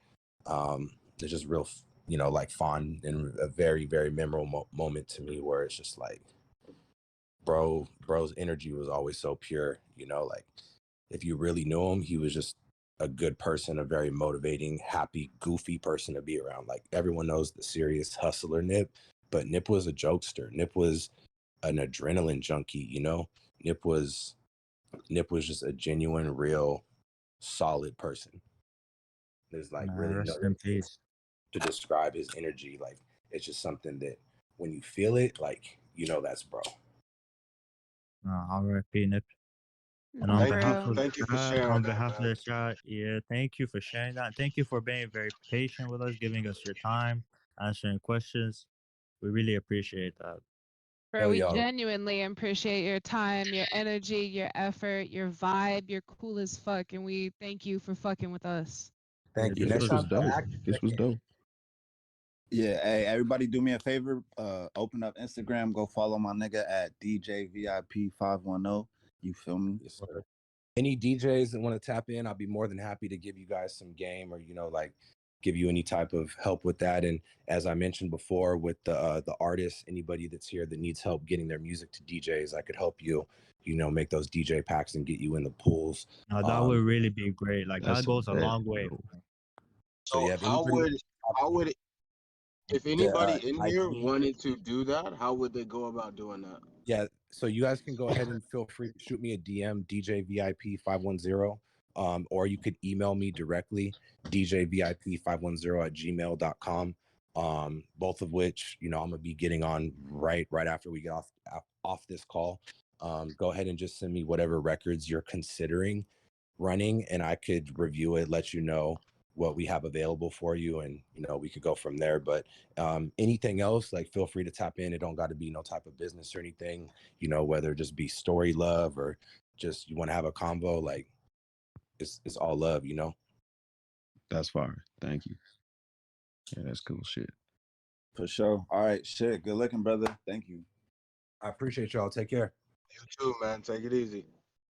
it's just real, like fond and a very, very memorable moment to me, where it's just like, bro's energy was always so pure, like if you really knew him, he was just a good person, a very motivating, happy, goofy person to be around. Like everyone knows the serious hustler Nip, but Nip was a jokester. Nip was an adrenaline junkie, Nip was just a genuine, real, solid person. There's like Nah, really no rest in peace. to describe his energy. Like it's just something that when you feel it, like that's bro. R.I.P. Nip. And For on Thank you, behalf real. of the thank you for chat, sharing on that, behalf of man. the chat, yeah, thank you for sharing that. Thank you for being very patient with us, giving us your time, answering questions. We really appreciate that. Bro, Hell we y'all. genuinely appreciate your time, your energy, your effort, your vibe. You're cool as fuck, and we thank you for fucking with us. Thank you. This Next This was was time, dope. act This was dope. Yeah, hey, everybody do me a favor. Open up Instagram, go follow my nigga at DJVIP510. You feel me? yes, sir. Any DJs that want to tap in, I'll be more than happy to give you guys some game, or like give you any type of help with that. And as I mentioned before, with the artists, anybody that's here that needs help getting their music to DJs, I could help you, make those DJ packs and get you in the pools. now that would really be great. Like That's that a goes a bet. long way. So So yeah, if anybody, how would if the anybody in here IG, wanted to do that, how would they go about doing that? yeah. So you guys can go ahead and feel free to shoot me a DM, DJVIP510, or you could email me directly, DJVIP510@gmail.com. Both of which, I'm gonna be getting on right after we get off this call. Go ahead and just send me whatever records you're considering running, and I could review it, let you know what we have available for you, and we could go from there. But anything else, like feel free to tap in. It don't got to be no type of business or anything, whether it just be story love or just you want to have a convo, like it's all love. That's fire. Thank you. Yeah, that's cool shit. For sure. All right, shit. Good looking, brother. Thank you. I appreciate y'all. Take care. You too, man. Take it easy.